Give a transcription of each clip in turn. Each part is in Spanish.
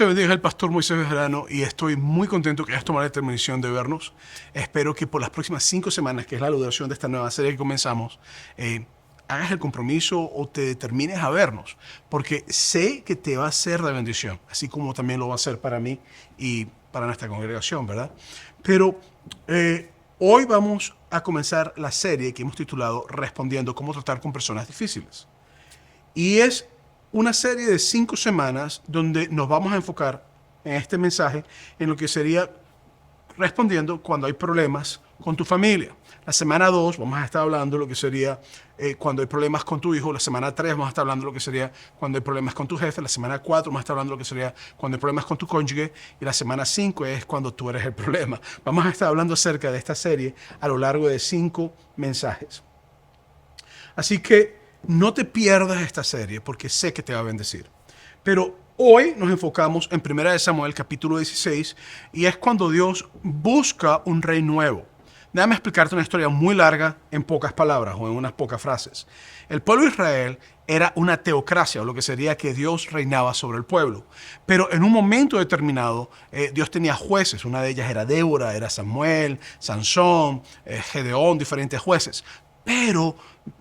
te bendiga, el pastor Moisés Bejarano, y estoy muy contento que hayas tomado la determinación de vernos. Espero que por las próximas 5 semanas, que es la duración de esta nueva serie que comenzamos, hagas el compromiso o te determines a vernos, porque sé que te va a ser de bendición, así como también lo va a ser para mí y para nuestra congregación, ¿verdad? Pero hoy vamos a comenzar la serie que hemos titulado Respondiendo cómo tratar con personas difíciles. Y es una serie de 5 semanas donde nos vamos a enfocar en este mensaje en lo que sería respondiendo cuando hay problemas con tu familia. La semana 2 vamos a estar hablando de lo que sería cuando hay problemas con tu hijo. La semana 3 vamos a estar hablando de lo que sería cuando hay problemas con tu jefe. La semana 4 vamos a estar hablando de lo que sería cuando hay problemas con tu cónyuge. Y la semana 5 es cuando tú eres el problema. Vamos a estar hablando acerca de esta serie a lo largo de 5 mensajes. Así que no te pierdas esta serie porque sé que te va a bendecir. Pero hoy nos enfocamos en 1 Samuel capítulo 16 y es cuando Dios busca un rey nuevo. Déjame explicarte una historia muy larga en pocas palabras o en unas pocas frases. El pueblo de Israel era una teocracia, o lo que sería que Dios reinaba sobre el pueblo. Pero en un momento determinado, Dios tenía jueces. Una de ellas era Débora, era Samuel, Sansón, Gedeón, diferentes jueces. Pero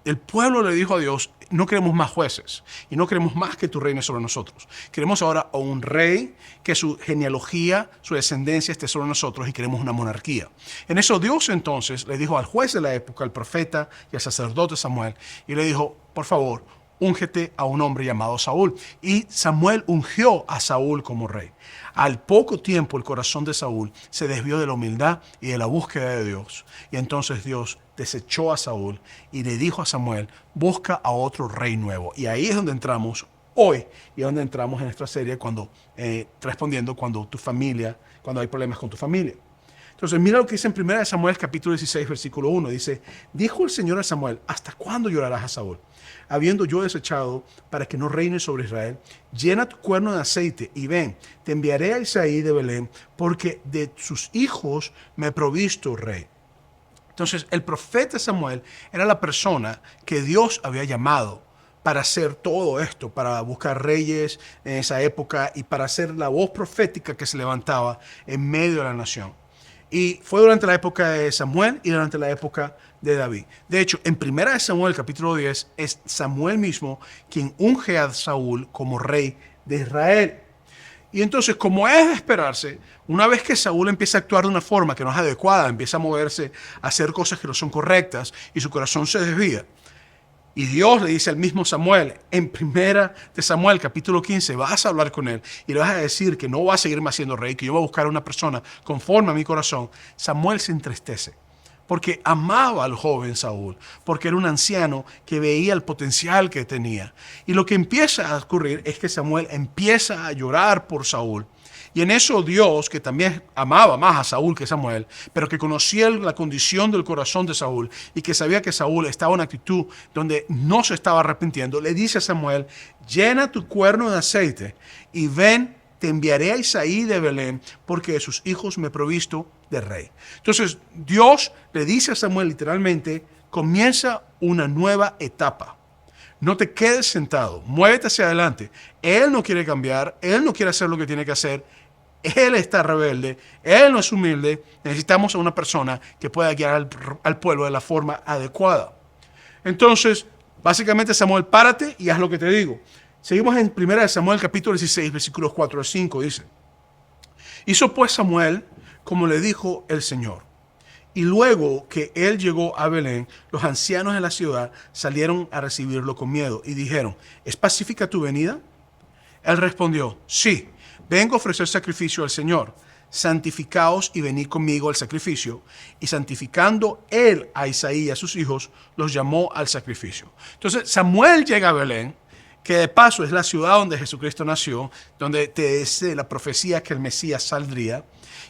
el pueblo le dijo a Dios, no queremos más jueces y no queremos más que tú reines sobre nosotros. Queremos ahora a un rey, que su genealogía, su descendencia esté sobre nosotros y queremos una monarquía. En eso Dios entonces le dijo al juez de la época, al profeta y al sacerdote Samuel, y le dijo, por favor, úngete a un hombre llamado Saúl. Y Samuel ungió a Saúl como rey. Al poco tiempo el corazón de Saúl se desvió de la humildad y de la búsqueda de Dios. Y entonces Dios desechó a Saúl y le dijo a Samuel, busca a otro rey nuevo. Y ahí es donde entramos hoy y es donde entramos en esta serie respondiendo cuando hay problemas con tu familia. Entonces mira lo que dice en 1 Samuel capítulo 16 versículo 1. Dice, dijo el Señor a Samuel, ¿hasta cuándo llorarás a Saúl? Habiendo yo desechado para que no reine sobre Israel, llena tu cuerno de aceite y ven, te enviaré a Isaí de Belén, porque de sus hijos me he provisto rey. Entonces el profeta Samuel era la persona que Dios había llamado para hacer todo esto, para buscar reyes en esa época y para hacer la voz profética que se levantaba en medio de la nación. Y fue durante la época de Samuel y durante la época de David. De hecho, en 1 Samuel capítulo 10 es Samuel mismo quien unge a Saúl como rey de Israel. Y entonces, como es de esperarse, una vez que Saúl empieza a actuar de una forma que no es adecuada, empieza a moverse, a hacer cosas que no son correctas y su corazón se desvía, y Dios le dice al mismo Samuel, en 1 Samuel capítulo 15, vas a hablar con él y le vas a decir que no va a seguirme haciendo rey, que yo voy a buscar a una persona conforme a mi corazón. Samuel se entristece porque amaba al joven Saúl, porque era un anciano que veía el potencial que tenía. Y lo que empieza a ocurrir es que Samuel empieza a llorar por Saúl. Y en eso Dios, que también amaba más a Saúl que a Samuel, pero que conocía la condición del corazón de Saúl y que sabía que Saúl estaba en una actitud donde no se estaba arrepintiendo, le dice a Samuel, llena tu cuerno de aceite y ven, te enviaré a Isaí de Belén, porque de sus hijos me he provisto de rey. Entonces Dios le dice a Samuel literalmente, comienza una nueva etapa. No te quedes sentado, muévete hacia adelante. Él no quiere cambiar, él no quiere hacer lo que tiene que hacer. Él está rebelde, él no es humilde. Necesitamos a una persona que pueda guiar al pueblo de la forma adecuada. Entonces, básicamente Samuel, párate y haz lo que te digo. Seguimos en 1 Samuel capítulo 16, versículos 4 al 5, dice. Hizo pues Samuel como le dijo el Señor. Y luego que él llegó a Belén, los ancianos de la ciudad salieron a recibirlo con miedo y dijeron, ¿es pacífica tu venida? Él respondió, sí, vengo a ofrecer sacrificio al Señor. Santificaos y venid conmigo al sacrificio. Y santificando él a Isaí y a sus hijos, los llamó al sacrificio. Entonces Samuel llega a Belén, que de paso es la ciudad donde Jesucristo nació, donde te dice la profecía que el Mesías saldría.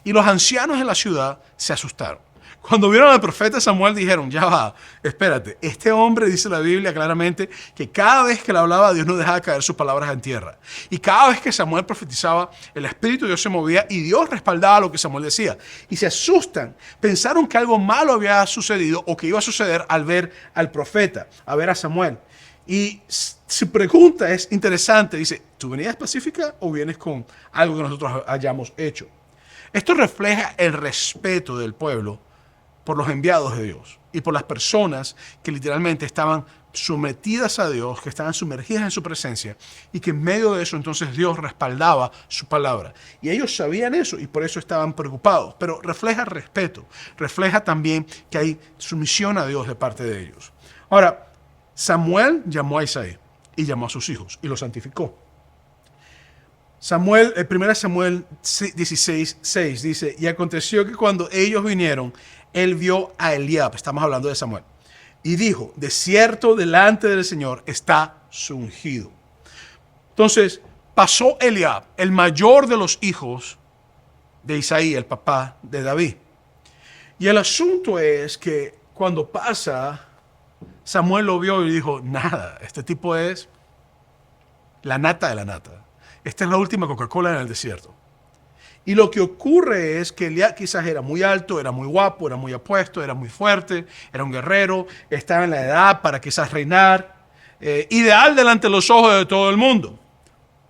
Y los ancianos de la ciudad se asustaron. Cuando vieron al profeta Samuel dijeron, ya va, espérate, este hombre dice la Biblia claramente que cada vez que le hablaba Dios no dejaba caer sus palabras en tierra. Y cada vez que Samuel profetizaba, el Espíritu de Dios se movía y Dios respaldaba lo que Samuel decía. Y se asustan, pensaron que algo malo había sucedido o que iba a suceder al ver al profeta, a ver a Samuel. Y su pregunta es interesante. Dice, ¿tú venías pacífica o vienes con algo que nosotros hayamos hecho? Esto refleja el respeto del pueblo por los enviados de Dios y por las personas que literalmente estaban sometidas a Dios, que estaban sumergidas en su presencia y que en medio de eso entonces Dios respaldaba su palabra. Y ellos sabían eso y por eso estaban preocupados, pero refleja respeto, refleja también que hay sumisión a Dios de parte de ellos. Ahora, Samuel llamó a Isaí y llamó a sus hijos y los santificó. Samuel, 1 Samuel 16:6 dice, y aconteció que cuando ellos vinieron, él vio a Eliab, estamos hablando de Samuel, y dijo, de cierto delante del Señor está su ungido. Entonces pasó Eliab, el mayor de los hijos de Isaí, el papá de David. Y el asunto es que cuando pasa, Samuel lo vio y dijo, nada, este tipo es la nata de la nata. Esta es la última Coca-Cola en el desierto. Y lo que ocurre es que Eliab quizás era muy alto, era muy guapo, era muy apuesto, era muy fuerte, era un guerrero, estaba en la edad para quizás reinar, ideal delante de los ojos de todo el mundo,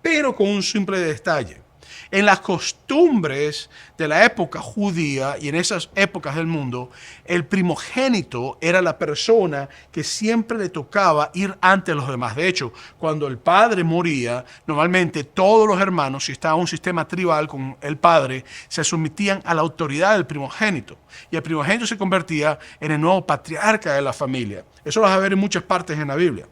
pero con un simple detalle. En las costumbres de la época judía y en esas épocas del mundo, el primogénito era la persona que siempre le tocaba ir ante los demás. De hecho, cuando el padre moría, normalmente todos los hermanos, si estaba un sistema tribal con el padre, se sometían a la autoridad del primogénito. Y el primogénito se convertía en el nuevo patriarca de la familia. Eso lo vas a ver en muchas partes en la Biblia.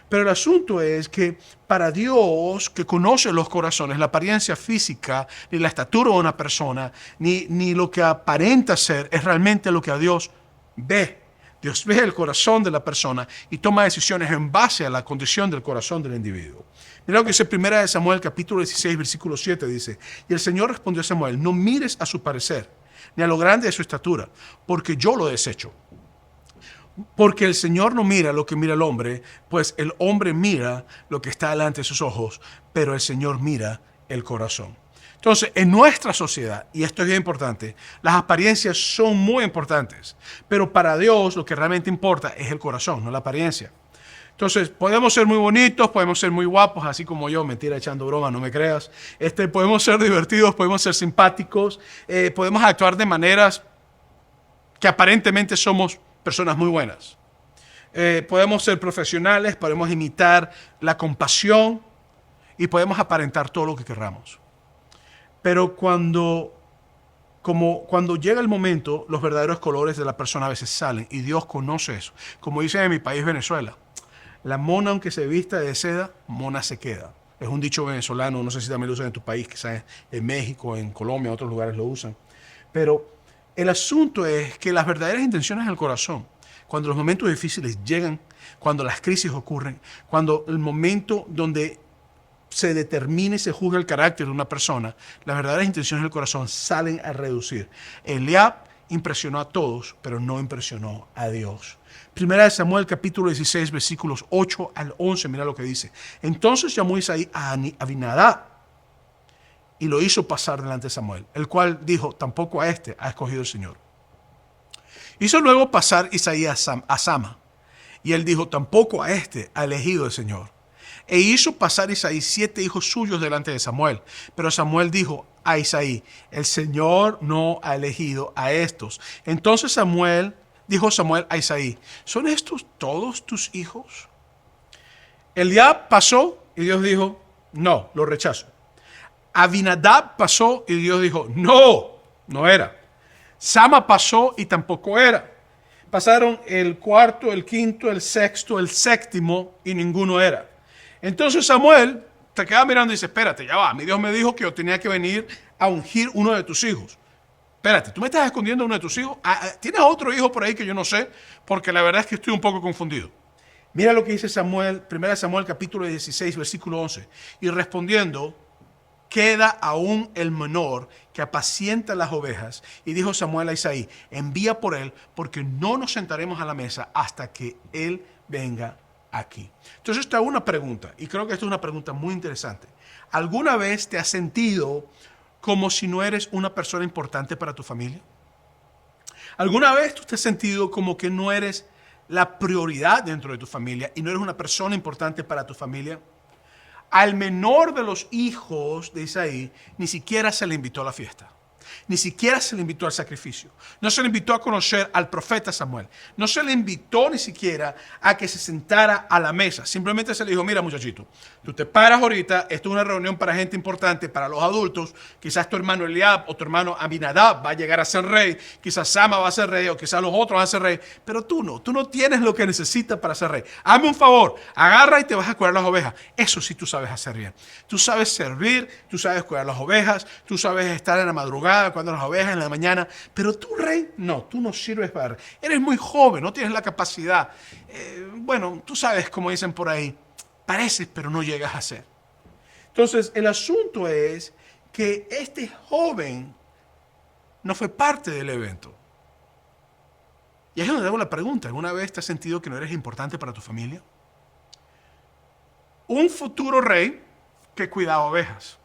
Pero el asunto es que para Dios, que conoce los corazones, la apariencia física, ni la estatura de una persona, ni lo que aparenta ser, es realmente lo que a Dios ve. Dios ve el corazón de la persona y toma decisiones en base a la condición del corazón del individuo. Mira lo que dice 1 Samuel capítulo 16, versículo 7, dice, y el Señor respondió a Samuel, no mires a su parecer, ni a lo grande de su estatura, porque yo lo desecho. Porque el Señor no mira lo que mira el hombre, pues el hombre mira lo que está delante de sus ojos, pero el Señor mira el corazón. Entonces, en nuestra sociedad, y esto es bien importante, las apariencias son muy importantes, pero para Dios lo que realmente importa es el corazón, no la apariencia. Entonces, podemos ser muy bonitos, podemos ser muy guapos, así como yo, mentira, echando broma, no me creas. Podemos ser divertidos, podemos ser simpáticos, podemos actuar de maneras que aparentemente somos personas muy buenas. Podemos ser profesionales, podemos imitar la compasión y podemos aparentar todo lo que queramos. Pero cuando llega el momento, los verdaderos colores de la persona a veces salen y Dios conoce eso. Como dicen en mi país, Venezuela, la mona aunque se vista de seda, mona se queda. Es un dicho venezolano, no sé si también lo usan en tu país, quizás en México, en Colombia, en otros lugares lo usan. Pero el asunto es que las verdaderas intenciones del corazón, cuando los momentos difíciles llegan, cuando las crisis ocurren, cuando el momento donde se determine y se juzga el carácter de una persona, las verdaderas intenciones del corazón salen a reducir. Eliab impresionó a todos, pero no impresionó a Dios. 1 Samuel capítulo 16, versículos 8 al 11, mira lo que dice. Entonces llamó Isaí a Abinadab y lo hizo pasar delante de Samuel, el cual dijo, tampoco a este ha escogido el Señor. Hizo luego pasar Isaí a Sama, y él dijo, tampoco a este ha elegido el Señor. E hizo pasar Isaí 7 hijos suyos delante de Samuel. Pero Samuel dijo a Isaí, el Señor no ha elegido a estos. Entonces dijo Samuel a Isaí, ¿son estos todos tus hijos? Eliab pasó y Dios dijo, no, lo rechazo. Abinadab pasó y Dios dijo, no, no era. Sama pasó y tampoco era. Pasaron el cuarto, el quinto, el sexto, el séptimo y ninguno era. Entonces Samuel te queda mirando y dice, espérate, ya va, mi Dios me dijo que yo tenía que venir a ungir uno de tus hijos. Espérate, ¿tú me estás escondiendo uno de tus hijos? ¿Tienes otro hijo por ahí que yo no sé? Porque la verdad es que estoy un poco confundido. Mira lo que dice Samuel, 1 Samuel capítulo 16, versículo 11. Y respondiendo, queda aún el menor que apacienta las ovejas. Y dijo Samuel a Isaí, envía por él, porque no nos sentaremos a la mesa hasta que él venga aquí. Entonces esta es una pregunta, y creo que esta es una pregunta muy interesante. ¿Alguna vez te has sentido como si no eres una persona importante para tu familia? ¿Alguna vez tú te has sentido como que no eres la prioridad dentro de tu familia y no eres una persona importante para tu familia, al menor de los hijos de Isaí ni siquiera se le invitó a la fiesta. Ni siquiera se le invitó al sacrificio. No se le invitó a conocer al profeta Samuel. No se le invitó ni siquiera a que se sentara a la mesa. Simplemente se le dijo, mira muchachito, tú te paras ahorita, esto es una reunión para gente importante, para los adultos. Quizás tu hermano Eliab o tu hermano Aminadab va a llegar a ser rey. Quizás Sama va a ser rey o quizás los otros van a ser rey. Pero tú no tienes lo que necesitas para ser rey. Hazme un favor, agarra y te vas a cuidar las ovejas. Eso sí tú sabes hacer bien. Tú sabes servir, tú sabes cuidar las ovejas, tú sabes estar en la madrugada cuando las ovejas en la mañana, pero tú, rey, no, tú no sirves para... Eres muy joven, no tienes la capacidad. Bueno, tú sabes, como dicen por ahí, pareces, pero no llegas a ser. Entonces, el asunto es que este joven no fue parte del evento. Y es donde hago la pregunta, ¿alguna vez te has sentido que no eres importante para tu familia? Un futuro rey que cuidaba ovejas.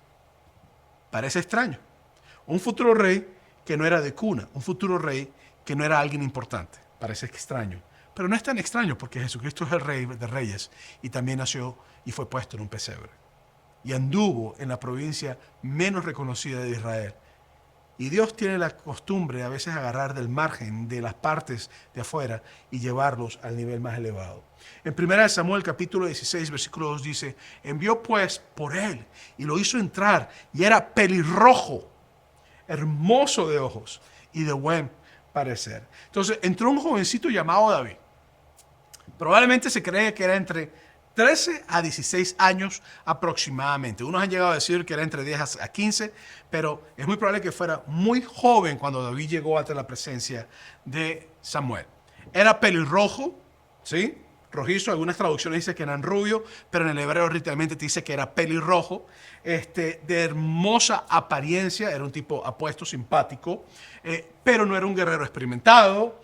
Parece extraño. Un futuro rey que no era de cuna, un futuro rey que no era alguien importante. Parece extraño, pero no es tan extraño porque Jesucristo es el rey de reyes y también nació y fue puesto en un pesebre. Y anduvo en la provincia menos reconocida de Israel. Y Dios tiene la costumbre de a veces agarrar del margen, de las partes de afuera y llevarlos al nivel más elevado. En 1 Samuel capítulo 16, versículo 2 dice, envió pues por él y lo hizo entrar y era pelirrojo, hermoso de ojos y de buen parecer. Entonces entró un jovencito llamado David. Probablemente se cree que era entre 13 a 16 años aproximadamente. Unos han llegado a decir que era entre 10 a 15, pero es muy probable que fuera muy joven cuando David llegó ante la presencia de Samuel. Era pelirrojo, ¿sí? Rojizo, algunas traducciones dicen que eran rubio, pero en el hebreo literalmente te dice que era pelirrojo, de hermosa apariencia, era un tipo apuesto, simpático, pero no era un guerrero experimentado,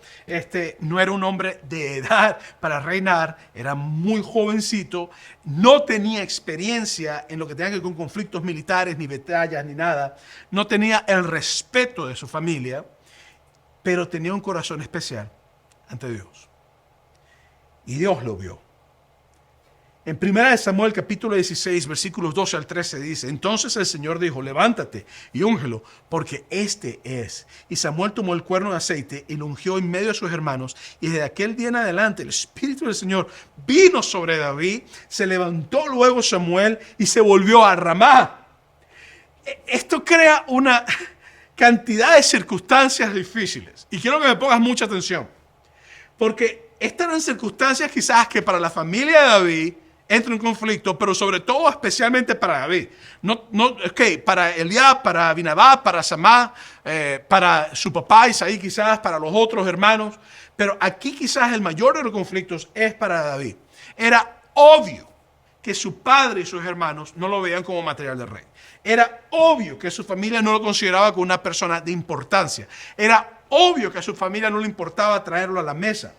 no era un hombre de edad para reinar, era muy jovencito, no tenía experiencia en lo que tenga que ver con conflictos militares, ni batallas, ni nada, no tenía el respeto de su familia, pero tenía un corazón especial ante Dios. Y Dios lo vio. En 1 Samuel capítulo 16, versículos 12 al 13 dice, entonces el Señor dijo, levántate y úngelo, porque este es. Y Samuel tomó el cuerno de aceite y lo ungió en medio de sus hermanos. Y desde aquel día en adelante el Espíritu del Señor vino sobre David. Se levantó luego Samuel y se volvió a Ramá. Esto crea una cantidad de circunstancias difíciles. Y quiero que me pongas mucha atención. Porque estas eran circunstancias quizás que para la familia de David entra en conflicto, pero sobre todo especialmente para David. Para Eliab, para Abinadab, para Samá, para su papá Isaí quizás, para los otros hermanos. Pero aquí quizás el mayor de los conflictos es para David. Era obvio que su padre y sus hermanos no lo veían como material de rey. Era obvio que su familia no lo consideraba como una persona de importancia. Era obvio que a su familia no le importaba traerlo a la mesa.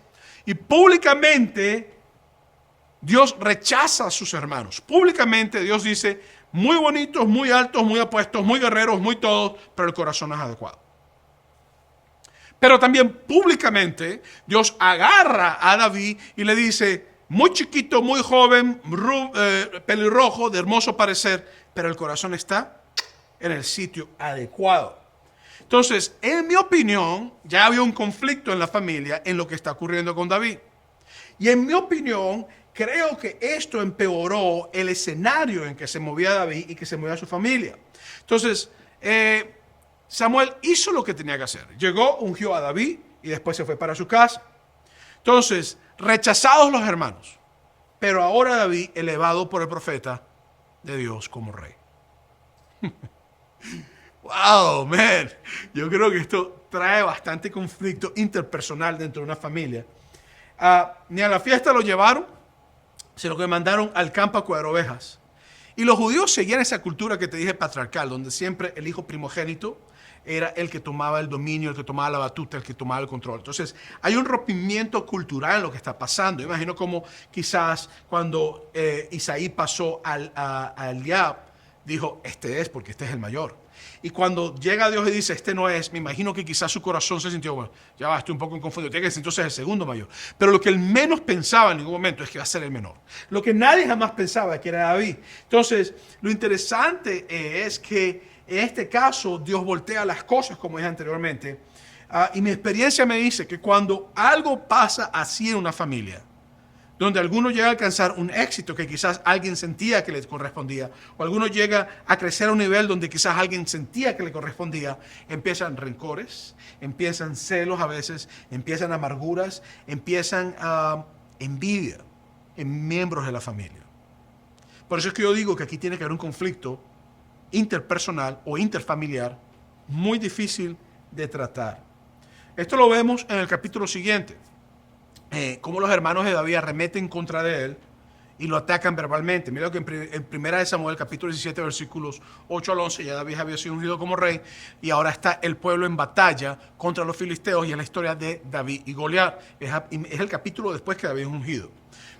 Y públicamente Dios rechaza a sus hermanos. Públicamente Dios dice, muy bonitos, muy altos, muy apuestos, muy guerreros, muy todos, pero el corazón no es adecuado. Pero también públicamente Dios agarra a David y le dice, muy chiquito, muy joven, pelirrojo, de hermoso parecer, pero el corazón está en el sitio adecuado. Entonces, en mi opinión, ya había un conflicto en la familia en lo que está ocurriendo con David. Y en mi opinión, creo que esto empeoró el escenario en que se movía David y que se movía su familia. Entonces, Samuel hizo lo que tenía que hacer. Llegó, ungió a David y después se fue para su casa. Entonces, rechazados los hermanos, pero ahora David elevado por el profeta de Dios como rey. Wow, man. Yo creo que esto trae bastante conflicto interpersonal dentro de una familia. Ni a la fiesta lo llevaron, sino que mandaron al campo a cuidar ovejas. Y los judíos seguían esa cultura que te dije patriarcal, donde siempre el hijo primogénito era el que tomaba el dominio, el que tomaba la batuta, el que tomaba el control. Entonces, hay un rompimiento cultural en lo que está pasando. Yo imagino como quizás cuando Isaí pasó a Eliab, dijo, este es porque este es el mayor. Y cuando llega Dios y dice, este no es, me imagino que quizás su corazón se sintió, bueno, ya va, estoy un poco confundido, tiene que ser entonces el segundo mayor. Pero lo que él menos pensaba en ningún momento es que va a ser el menor. Lo que nadie jamás pensaba es que era David. Entonces, lo interesante es que en este caso Dios voltea las cosas, como dije anteriormente. Y mi experiencia me dice que cuando algo pasa así en una familia, donde alguno llega a alcanzar un éxito que quizás alguien sentía que le correspondía, o alguno llega a crecer a un nivel donde quizás alguien sentía que le correspondía, empiezan rencores, empiezan celos a veces, empiezan amarguras, empiezan envidia en miembros de la familia. Por eso es que yo digo que aquí tiene que haber un conflicto interpersonal o interfamiliar muy difícil de tratar. Esto lo vemos en el capítulo siguiente. Cómo los hermanos de David arremeten contra de él y lo atacan verbalmente. Mira lo que en 1 Samuel, capítulo 17, versículos 8 al 11, ya David había sido ungido como rey y ahora está el pueblo en batalla contra los filisteos y es la historia de David y Goliat. Es el capítulo después que David es ungido.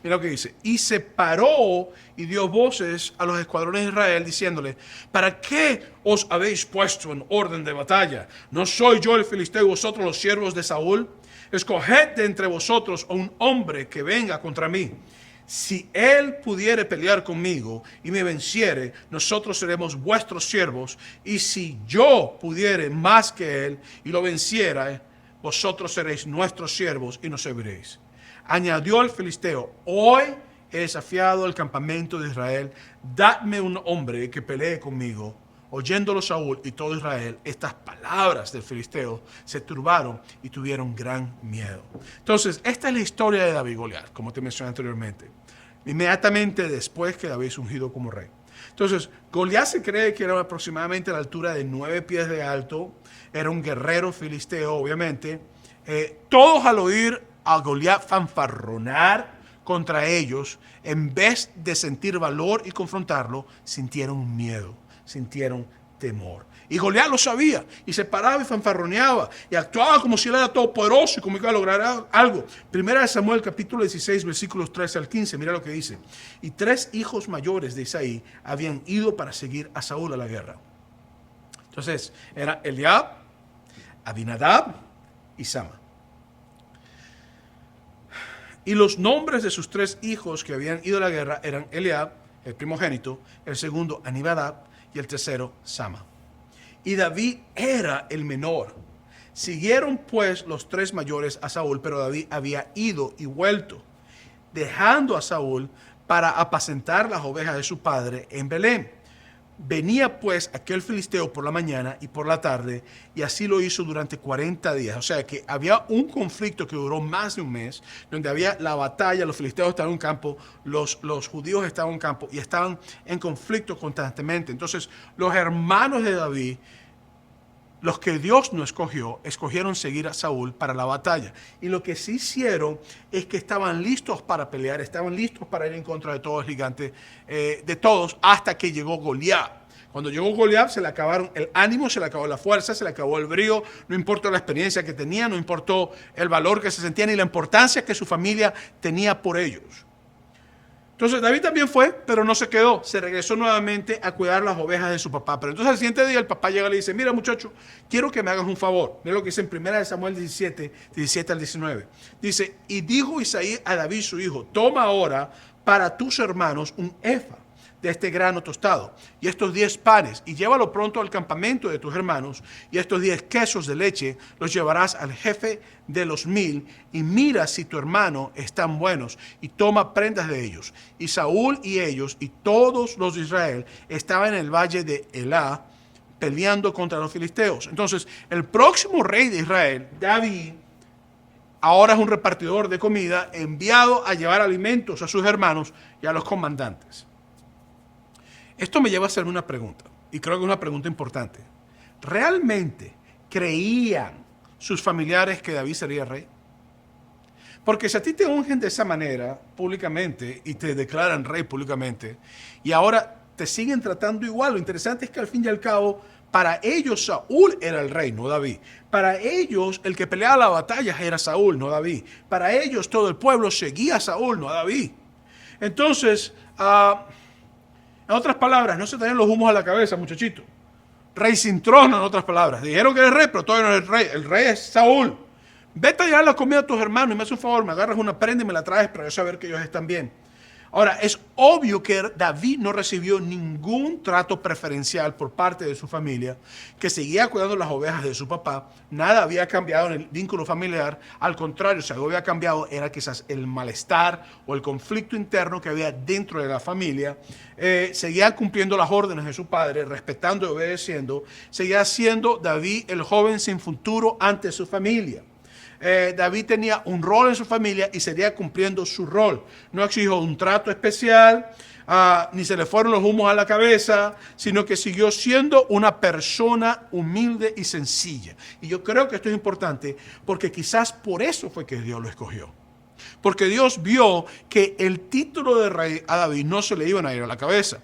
Mira lo que dice. Y se paró y dio voces a los escuadrones de Israel diciéndole, ¿para qué os habéis puesto en orden de batalla? ¿No soy yo el filisteo y vosotros los siervos de Saúl? Escoged de entre vosotros a un hombre que venga contra mí. Si él pudiere pelear conmigo y me venciere, nosotros seremos vuestros siervos. Y si yo pudiere más que él y lo venciera, vosotros seréis nuestros siervos y nos serviréis. Añadió el filisteo, hoy he desafiado el campamento de Israel. Dadme un hombre que pelee conmigo. Oyéndolo Saúl y todo Israel, estas palabras del filisteo se turbaron y tuvieron gran miedo. Entonces, esta es la historia de David y Goliat, como te mencioné anteriormente. Inmediatamente después que David es ungido como rey. Entonces, Goliat se cree que era aproximadamente a la altura de 9 pies de alto. Era un guerrero filisteo, obviamente. Todos al oír a Goliat fanfarronar contra ellos, en vez de sentir valor y confrontarlo, sintieron miedo. Sintieron temor. Y Goliat lo sabía y se paraba y fanfarroneaba y actuaba como si él era todopoderoso y como iba a lograr algo. Primera de Samuel, capítulo 16, versículos 13 al 15, mira lo que dice. Y 3 hijos mayores de Isaí habían ido para seguir a Saúl a la guerra. Entonces, era Eliab, Abinadab y Sama. Y los nombres de sus 3 hijos que habían ido a la guerra eran Eliab, el primogénito, el segundo Amminadab, y el tercero, Sama. Y David era el menor. Siguieron pues los 3 mayores a Saúl, pero David había ido y vuelto, dejando a Saúl para apacentar las ovejas de su padre en Belén. Venía pues aquel filisteo por la mañana y por la tarde, y así lo hizo durante 40 días. O sea que había un conflicto que duró más de un mes, donde había la batalla, los filisteos estaban en un campo, los judíos estaban en un campo y estaban en conflicto constantemente. Entonces los hermanos de David, los que Dios no escogió, escogieron seguir a Saúl para la batalla. Y lo que sí hicieron es que estaban listos para pelear, estaban listos para ir en contra de todos los gigantes, de todos, hasta que llegó Goliat. Cuando llegó Goliat se le acabaron el ánimo, se le acabó la fuerza, se le acabó el brío, no importó la experiencia que tenía, no importó el valor que se sentía ni la importancia que su familia tenía por ellos. Entonces David también fue, pero no se quedó. Se regresó nuevamente a cuidar las ovejas de su papá. Pero entonces al siguiente día el papá llega y le dice, mira muchacho, quiero que me hagas un favor. Mira lo que dice en 1 Samuel 17, 17 al 19. Dice, y dijo Isaí a David su hijo, toma ahora para tus hermanos un efa de este grano tostado y estos 10 panes y llévalo pronto al campamento de tus hermanos y estos 10 quesos de leche los llevarás al jefe de los 1000 y mira si tu hermano están buenos y toma prendas de ellos. Y Saúl y ellos y todos los de Israel estaban en el valle de Elá peleando contra los filisteos. Entonces el próximo rey de Israel, David, ahora es un repartidor de comida enviado a llevar alimentos a sus hermanos y a los comandantes. Esto me lleva a hacerme una pregunta, y creo que es una pregunta importante. ¿Realmente creían sus familiares que David sería rey? Porque si a ti te ungen de esa manera públicamente y te declaran rey públicamente, y ahora te siguen tratando igual, lo interesante es que al fin y al cabo, para ellos Saúl era el rey, no David. Para ellos el que peleaba la batalla era Saúl, no David. Para ellos todo el pueblo seguía a Saúl, no a David. Entonces, En otras palabras, no se te den los humos a la cabeza, muchachito. Rey sin trono, en otras palabras. Dijeron que eres rey, pero todavía no eres rey. El rey es Saúl. Vete a llevar la comida a tus hermanos y me haces un favor, me agarras una prenda y me la traes para yo saber que ellos están bien. Ahora, es obvio que David no recibió ningún trato preferencial por parte de su familia, que seguía cuidando las ovejas de su papá. Nada había cambiado en el vínculo familiar. Al contrario, si algo había cambiado era quizás el malestar o el conflicto interno que había dentro de la familia. Seguía cumpliendo las órdenes de su padre, respetando y obedeciendo. Seguía siendo David el joven sin futuro ante su familia. David tenía un rol en su familia y seguía cumpliendo su rol. No exigió un trato especial, ni se le fueron los humos a la cabeza, sino que siguió siendo una persona humilde y sencilla. Y yo creo que esto es importante porque quizás por eso fue que Dios lo escogió. Porque Dios vio que el título de rey a David no se le iban a ir a la cabeza.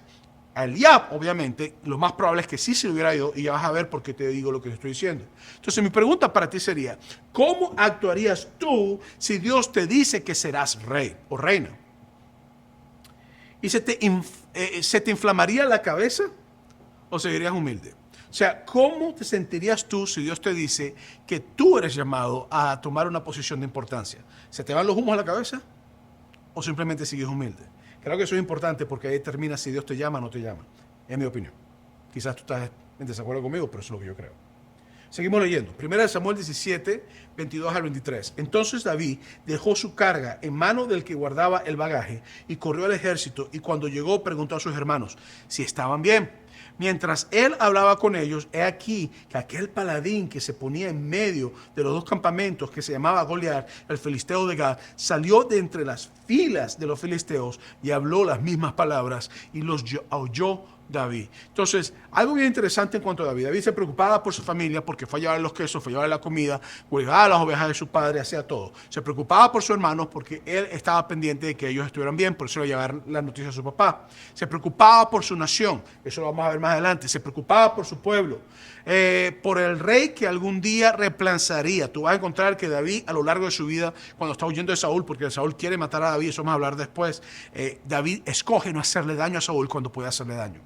A Eliab, obviamente, lo más probable es que sí se le hubiera ido, y ya vas a ver por qué te digo lo que te estoy diciendo. Entonces, mi pregunta para ti sería, ¿cómo actuarías tú si Dios te dice que serás rey o reina? ¿Y se te inflamaría la cabeza o seguirías humilde? O sea, ¿cómo te sentirías tú si Dios te dice que tú eres llamado a tomar una posición de importancia? ¿Se te van los humos a la cabeza o simplemente sigues humilde? Creo que eso es importante porque ahí determina si Dios te llama o no te llama, en mi opinión. Quizás tú estás en desacuerdo conmigo, pero eso es lo que yo creo. Seguimos leyendo. 1 Samuel 17, 22 al 23. Entonces David dejó su carga en mano del que guardaba el bagaje y corrió al ejército, y cuando llegó preguntó a sus hermanos si estaban bien. Mientras él hablaba con ellos, he aquí que aquel paladín que se ponía en medio de los dos campamentos, que se llamaba Goliat, el filisteo de Gad, salió de entre las filas de los filisteos y habló las mismas palabras y los oyó David. Entonces, algo bien interesante en cuanto a David. David se preocupaba por su familia porque fue a llevar los quesos, fue a llevar la comida, cuidaba las ovejas de su padre, hacía todo. Se preocupaba por sus hermanos porque él estaba pendiente de que ellos estuvieran bien, por eso le llevar la noticia a su papá. Se preocupaba por su nación, eso lo vamos a ver más adelante. Se preocupaba por su pueblo, por el rey que algún día reemplazaría. Tú vas a encontrar que David, a lo largo de su vida, cuando está huyendo de Saúl, porque Saúl quiere matar a David, eso vamos a hablar después, David escoge no hacerle daño a Saúl cuando puede hacerle daño.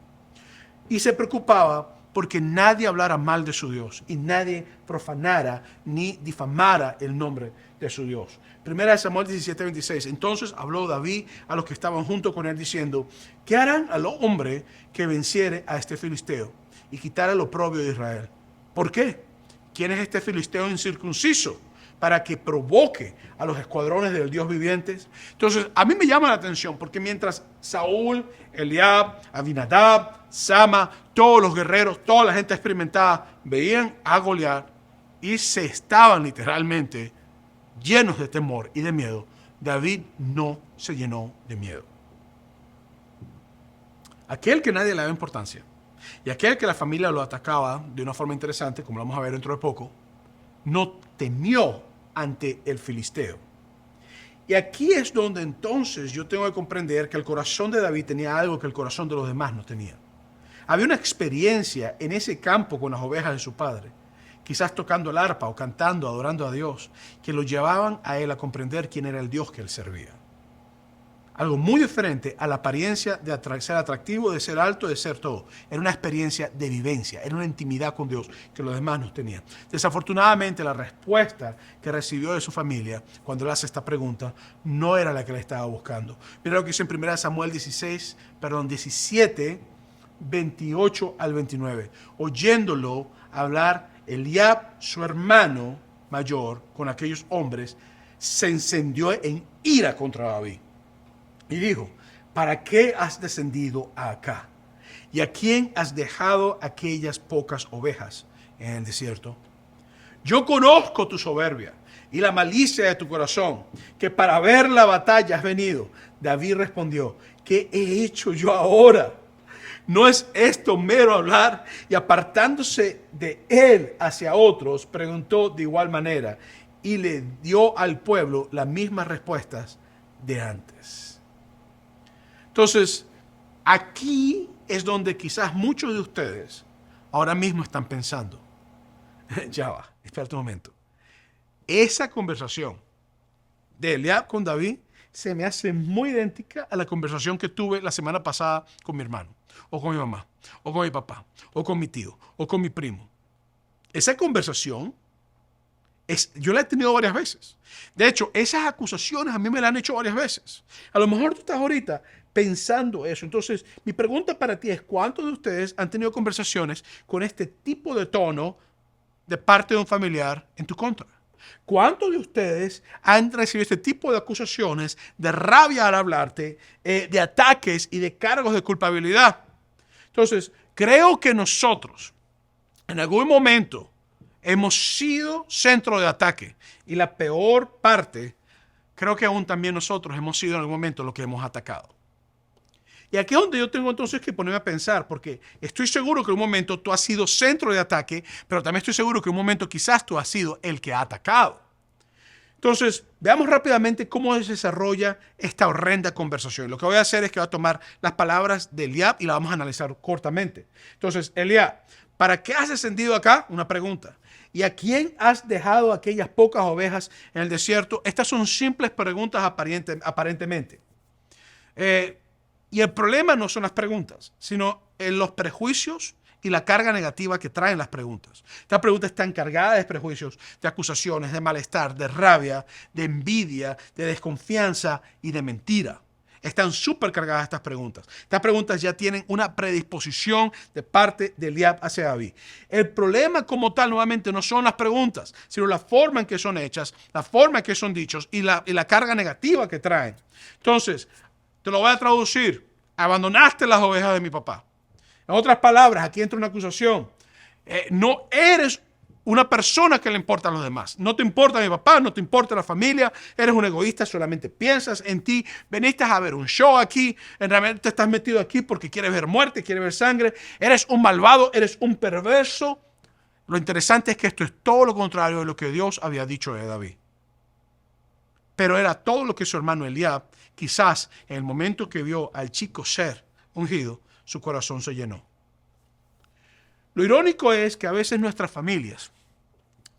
Y se preocupaba porque nadie hablara mal de su Dios y nadie profanara ni difamara el nombre de su Dios. 1 Samuel 17, 26. Entonces habló David a los que estaban junto con él diciendo, ¿qué harán al hombre que venciere a este filisteo y quitara el oprobio de Israel? ¿Por qué? ¿Quién es este filisteo incircunciso para que provoque a los escuadrones del Dios viviente? Entonces, a mí me llama la atención porque mientras Saúl, Eliab, Abinadab, Sama, todos los guerreros, toda la gente experimentada veían a Goliat y se estaban literalmente llenos de temor y de miedo, David no se llenó de miedo. Aquel que nadie le daba importancia y aquel que la familia lo atacaba de una forma interesante, como lo vamos a ver dentro de poco, no temió ante el filisteo. Y aquí es donde entonces yo tengo que comprender que el corazón de David tenía algo que el corazón de los demás no tenía. Había una experiencia en ese campo con las ovejas de su padre, quizás tocando el arpa o cantando, adorando a Dios, que lo llevaban a él a comprender quién era el Dios que él servía. Algo muy diferente a la apariencia de ser atractivo, de ser alto, de ser todo. Era una experiencia de vivencia, era una intimidad con Dios que los demás no tenían. Desafortunadamente, la respuesta que recibió de su familia cuando le hace esta pregunta no era la que le estaba buscando. Mira lo que dice en 1 Samuel 17, 28 al 29. Oyéndolo hablar, Eliab, su hermano mayor, con aquellos hombres, se encendió en ira contra David. Y dijo, ¿para qué has descendido acá? ¿Y a quién has dejado aquellas pocas ovejas en el desierto? Yo conozco tu soberbia y la malicia de tu corazón, que para ver la batalla has venido. David respondió, ¿qué he hecho yo ahora? ¿No es esto mero hablar? Y apartándose de él hacia otros, preguntó de igual manera y le dio al pueblo las mismas respuestas de antes. Entonces, aquí es donde quizás muchos de ustedes ahora mismo están pensando, ya va, espérate un momento. Esa conversación de Eliab con David se me hace muy idéntica a la conversación que tuve la semana pasada con mi hermano. o con mi mamá, o con mi papá, o con mi tío, o con mi primo. Esa conversación yo la he tenido varias veces. De hecho, esas acusaciones a mí me las han hecho varias veces. A lo mejor tú estás ahorita pensando eso. Entonces, mi pregunta para ti es, ¿cuántos de ustedes han tenido conversaciones con este tipo de tono de parte de un familiar en tu contra? ¿Cuántos de ustedes han recibido este tipo de acusaciones, de rabia al hablarte, de ataques y de cargos de culpabilidad? Entonces, creo que nosotros, en algún momento, hemos sido centro de ataque. Y la peor parte, creo que aún también nosotros hemos sido en algún momento los que hemos atacado. Y aquí es donde yo tengo entonces que ponerme a pensar, porque estoy seguro que en un momento tú has sido centro de ataque, pero también estoy seguro que en un momento quizás tú has sido el que ha atacado. Entonces, veamos rápidamente cómo se desarrolla esta horrenda conversación. Lo que voy a hacer es que voy a tomar las palabras de Eliab y las vamos a analizar cortamente. Entonces, Eliab, ¿para qué has descendido acá? Una pregunta. ¿Y a quién has dejado aquellas pocas ovejas en el desierto? Estas son simples preguntas aparentemente. Y el problema no son las preguntas, sino en los prejuicios y la carga negativa que traen las preguntas. Estas preguntas están cargadas de prejuicios, de acusaciones, de malestar, de rabia, de envidia, de desconfianza y de mentira. Están súper cargadas estas preguntas. Estas preguntas ya tienen una predisposición de parte de Eliab hacia David. El problema como tal nuevamente no son las preguntas, sino la forma en que son hechas, la forma en que son dichos y la carga negativa que traen. Entonces, te lo voy a traducir. Abandonaste las ovejas de mi papá. En otras palabras, aquí entra una acusación. No eres una persona que le importa a los demás. No te importa mi papá, no te importa la familia. Eres un egoísta, solamente piensas en ti. Veniste a ver un show aquí. Realmente estás metido aquí porque quieres ver muerte, quieres ver sangre. Eres un malvado, eres un perverso. Lo interesante es que esto es todo lo contrario de lo que Dios había dicho de David. Pero era todo lo que su hermano Eliab, quizás en el momento que vio al chico ser ungido, su corazón se llenó. Lo irónico es que a veces nuestras familias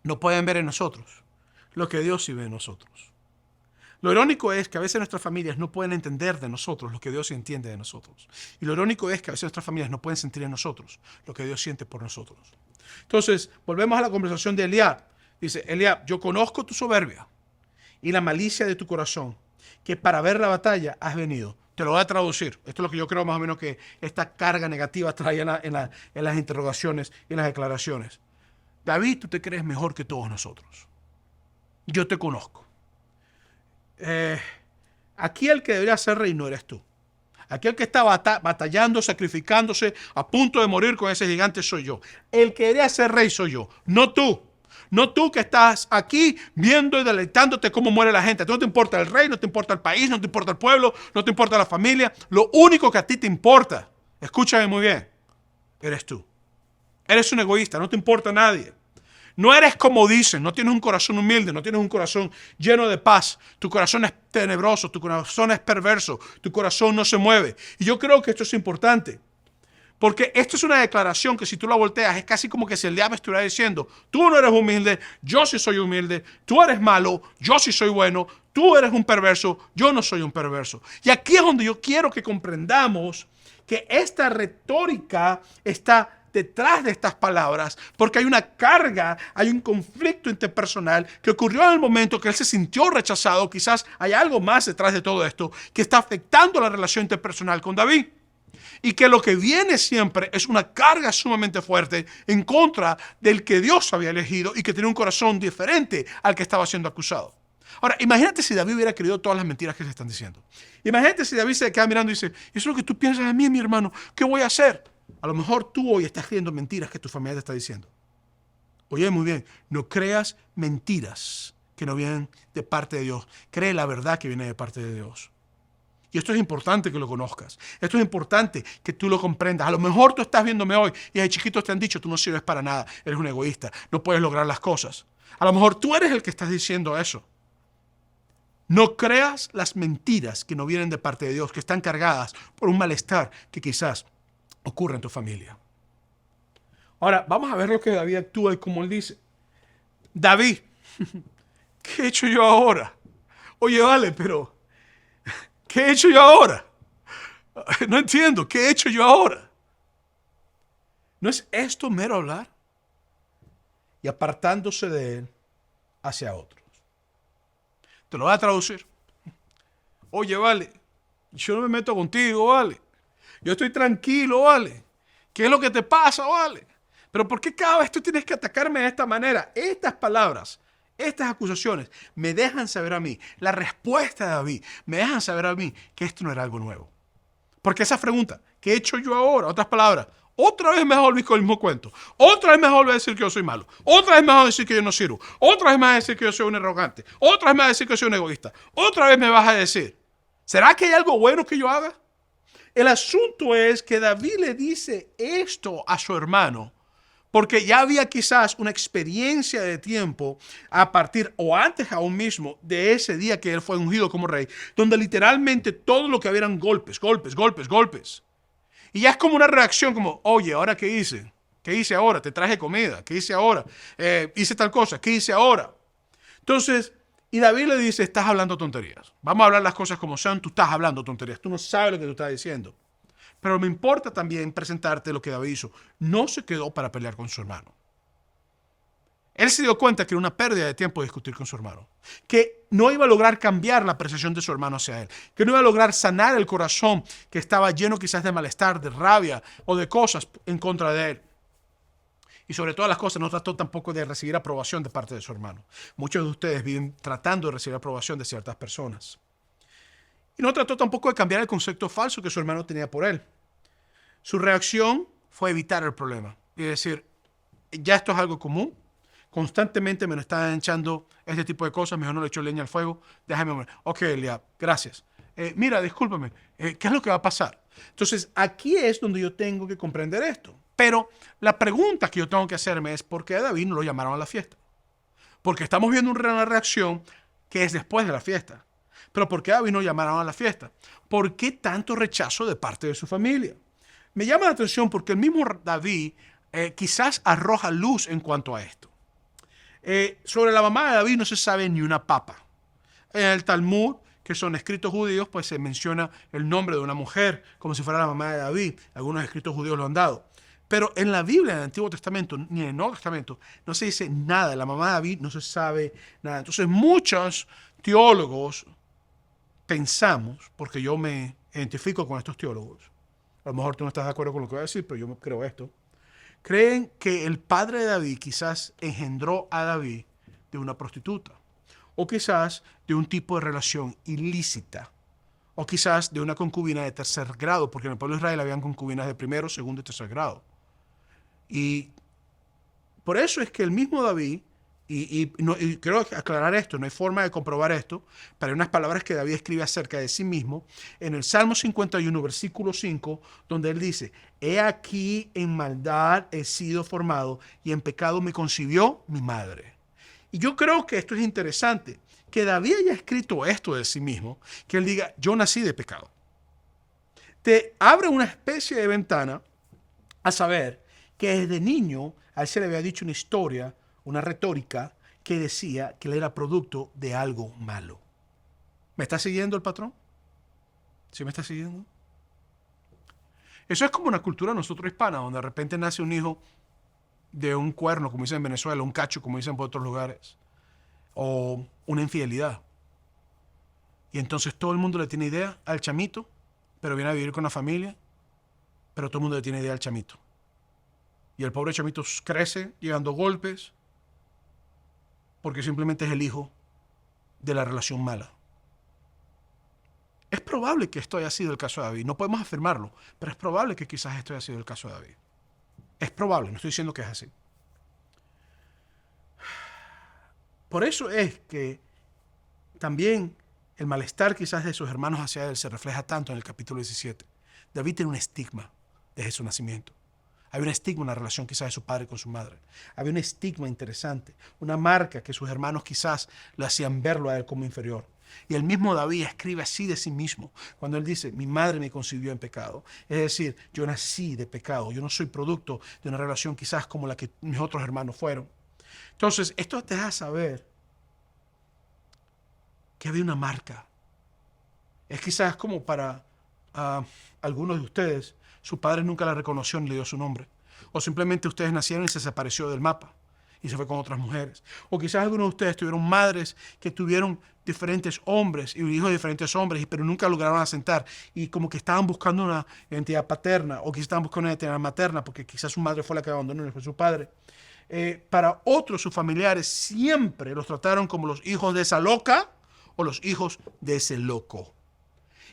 no pueden ver en nosotros lo que Dios sí ve en nosotros. Lo irónico es que a veces nuestras familias no pueden entender de nosotros lo que Dios entiende de nosotros. Y lo irónico es que a veces nuestras familias no pueden sentir en nosotros lo que Dios siente por nosotros. Entonces, volvemos a la conversación de Eliab. Dice, Eliab, yo conozco tu soberbia y la malicia de tu corazón, que para ver la batalla has venido. Te lo voy a traducir. Esto es lo que yo creo más o menos que esta carga negativa trae en las interrogaciones y en las declaraciones. David, tú te crees mejor que todos nosotros. Yo te conozco. Aquí el que debería ser rey no eres tú. Aquí el que está batallando, sacrificándose, a punto de morir con ese gigante soy yo. El que debería ser rey soy yo, no tú. No tú que estás aquí viendo y deleitándote cómo muere la gente. No te importa el rey, no te importa el país, no te importa el pueblo, no te importa la familia. Lo único que a ti te importa, escúchame muy bien, eres tú. Eres un egoísta, no te importa a nadie. No eres como dicen, no tienes un corazón humilde, no tienes un corazón lleno de paz. Tu corazón es tenebroso, tu corazón es perverso, tu corazón no se mueve. Y yo creo que esto es importante. Porque esto es una declaración que si tú la volteas es casi como que si el diablo estuviera diciendo, tú no eres humilde, yo sí soy humilde, tú eres malo, yo sí soy bueno, tú eres un perverso, yo no soy un perverso. Y aquí es donde yo quiero que comprendamos que esta retórica está detrás de estas palabras, porque hay una carga, hay un conflicto interpersonal que ocurrió en el momento que él se sintió rechazado. Quizás hay algo más detrás de todo esto que está afectando la relación interpersonal con David. Y que lo que viene siempre es una carga sumamente fuerte en contra del que Dios había elegido y que tenía un corazón diferente al que estaba siendo acusado. Ahora, imagínate si David hubiera creído todas las mentiras que se están diciendo. Imagínate si David se queda mirando y dice, eso es lo que tú piensas de mí, mi hermano, ¿qué voy a hacer? A lo mejor tú hoy estás creyendo mentiras que tu familia te está diciendo. Oye, muy bien, no creas mentiras que no vienen de parte de Dios. Cree la verdad que viene de parte de Dios. Y esto es importante que lo conozcas. Esto es importante que tú lo comprendas. A lo mejor tú estás viéndome hoy y de chiquitos te han dicho, tú no sirves para nada, eres un egoísta, no puedes lograr las cosas. A lo mejor tú eres el que estás diciendo eso. No creas las mentiras que no vienen de parte de Dios, que están cargadas por un malestar que quizás ocurre en tu familia. Ahora, vamos a ver lo que David actúa y cómo él dice. David, ¿qué he hecho yo ahora? Oye, vale, pero ¿qué he hecho yo ahora? No entiendo, ¿qué he hecho yo ahora? ¿No es esto mero hablar? Y apartándose de él hacia otros. Te lo voy a traducir. Oye, vale, yo no me meto contigo, vale. Yo estoy tranquilo, vale. ¿Qué es lo que te pasa, vale? Pero ¿por qué cada vez tú tienes que atacarme de esta manera? Estas palabras, estas acusaciones me dejan saber a mí, la respuesta de David, me dejan saber a mí que esto no era algo nuevo. Porque esa pregunta, ¿qué he hecho yo ahora? Otras palabras, otra vez me vas a volver con el mismo cuento. Otra vez me vas a volver a decir que yo soy malo. Otra vez me vas a decir que yo no sirvo. Otra vez me vas a decir que yo soy un arrogante. Otra vez me vas a decir que soy un egoísta. Otra vez me vas a decir, ¿será que hay algo bueno que yo haga? El asunto es que David le dice esto a su hermano porque ya había quizás una experiencia de tiempo a partir o antes aún mismo de ese día que él fue ungido como rey, donde literalmente todo lo que había eran golpes, golpes, golpes, golpes. Y ya es como una reacción como, oye, ¿ahora qué hice? ¿Qué hice ahora? Te traje comida. ¿Qué hice ahora? Hice tal cosa. ¿Qué hice ahora? Entonces, y David le dice, estás hablando tonterías. Vamos a hablar las cosas como son. Tú estás hablando tonterías. Tú no sabes lo que tú estás diciendo. Pero me importa también presentarte lo que David hizo. No se quedó para pelear con su hermano. Él se dio cuenta que era una pérdida de tiempo discutir con su hermano, que no iba a lograr cambiar la percepción de su hermano hacia él, que no iba a lograr sanar el corazón que estaba lleno quizás de malestar, de rabia o de cosas en contra de él. Y sobre todas las cosas no trató tampoco de recibir aprobación de parte de su hermano. Muchos de ustedes viven tratando de recibir aprobación de ciertas personas. Y no trató tampoco de cambiar el concepto falso que su hermano tenía por él. Su reacción fue evitar el problema y decir, ya esto es algo común, constantemente me lo están echando este tipo de cosas, mejor no le echo leña al fuego, déjame morir. Ok, Eliab, gracias. Mira, discúlpame, ¿qué es lo que va a pasar? Entonces, aquí es donde yo tengo que comprender esto. Pero la pregunta que yo tengo que hacerme es, ¿por qué a David no lo llamaron a la fiesta? Porque estamos viendo una reacción que es después de la fiesta. Pero ¿por qué a David no lo llamaron a la fiesta? ¿Por qué tanto rechazo de parte de su familia? Me llama la atención porque el mismo David quizás arroja luz en cuanto a esto. Sobre la mamá de David no se sabe ni una papa. En el Talmud, que son escritos judíos, pues se menciona el nombre de una mujer como si fuera la mamá de David. Algunos escritos judíos lo han dado. Pero en la Biblia, en el Antiguo Testamento, ni en el Nuevo Testamento, no se dice nada. De la mamá de David no se sabe nada. Entonces muchos teólogos pensamos, porque yo me identifico con estos teólogos, a lo mejor tú no estás de acuerdo con lo que voy a decir, pero yo creo esto, creen que el padre de David quizás engendró a David de una prostituta, o quizás de un tipo de relación ilícita, o quizás de una concubina de tercer grado, porque en el pueblo de Israel habían concubinas de primero, segundo y tercer grado. Y por eso es que el mismo David, y quiero aclarar esto, no hay forma de comprobar esto, pero hay unas palabras que David escribe acerca de sí mismo en el Salmo 51, versículo 5, donde él dice, he aquí en maldad he sido formado y en pecado me concibió mi madre. Y yo creo que esto es interesante, que David haya escrito esto de sí mismo, que él diga, yo nací de pecado. Te abre una especie de ventana a saber que desde niño a él se le había dicho una historia, una retórica que decía que él era producto de algo malo. ¿Me está siguiendo el patrón? ¿Sí me está siguiendo? Eso es como una cultura nosotros hispana, donde de repente nace un hijo de un cuerno, como dicen en Venezuela, un cacho, como dicen por otros lugares, o una infidelidad. Y entonces todo el mundo le tiene idea al chamito, pero viene a vivir con la familia, pero todo el mundo le tiene idea al chamito. Y el pobre chamito crece llegando golpes porque simplemente es el hijo de la relación mala. Es probable que esto haya sido el caso de David. No podemos afirmarlo, pero es probable que quizás esto haya sido el caso de David. Es probable, no estoy diciendo que es así. Por eso es que también el malestar quizás de sus hermanos hacia él se refleja tanto en el capítulo 17. David tiene un estigma desde su nacimiento. Había un estigma en la relación quizás de su padre con su madre. Había un estigma interesante, una marca que sus hermanos quizás le hacían verlo a él como inferior. Y el mismo David escribe así de sí mismo, cuando él dice, mi madre me concibió en pecado. Es decir, yo nací de pecado, yo no soy producto de una relación quizás como la que mis otros hermanos fueron. Entonces, esto te deja saber que había una marca. Es quizás como para algunos de ustedes, su padre nunca la reconoció ni le dio su nombre. O simplemente ustedes nacieron y se desapareció del mapa y se fue con otras mujeres. O quizás algunos de ustedes tuvieron madres que tuvieron diferentes hombres y hijos de diferentes hombres, pero nunca lograron asentar y como que estaban buscando una identidad paterna o quizás estaban buscando una identidad materna porque quizás su madre fue la que abandonó y fue su padre. Para otros, sus familiares siempre los trataron como los hijos de esa loca o los hijos de ese loco.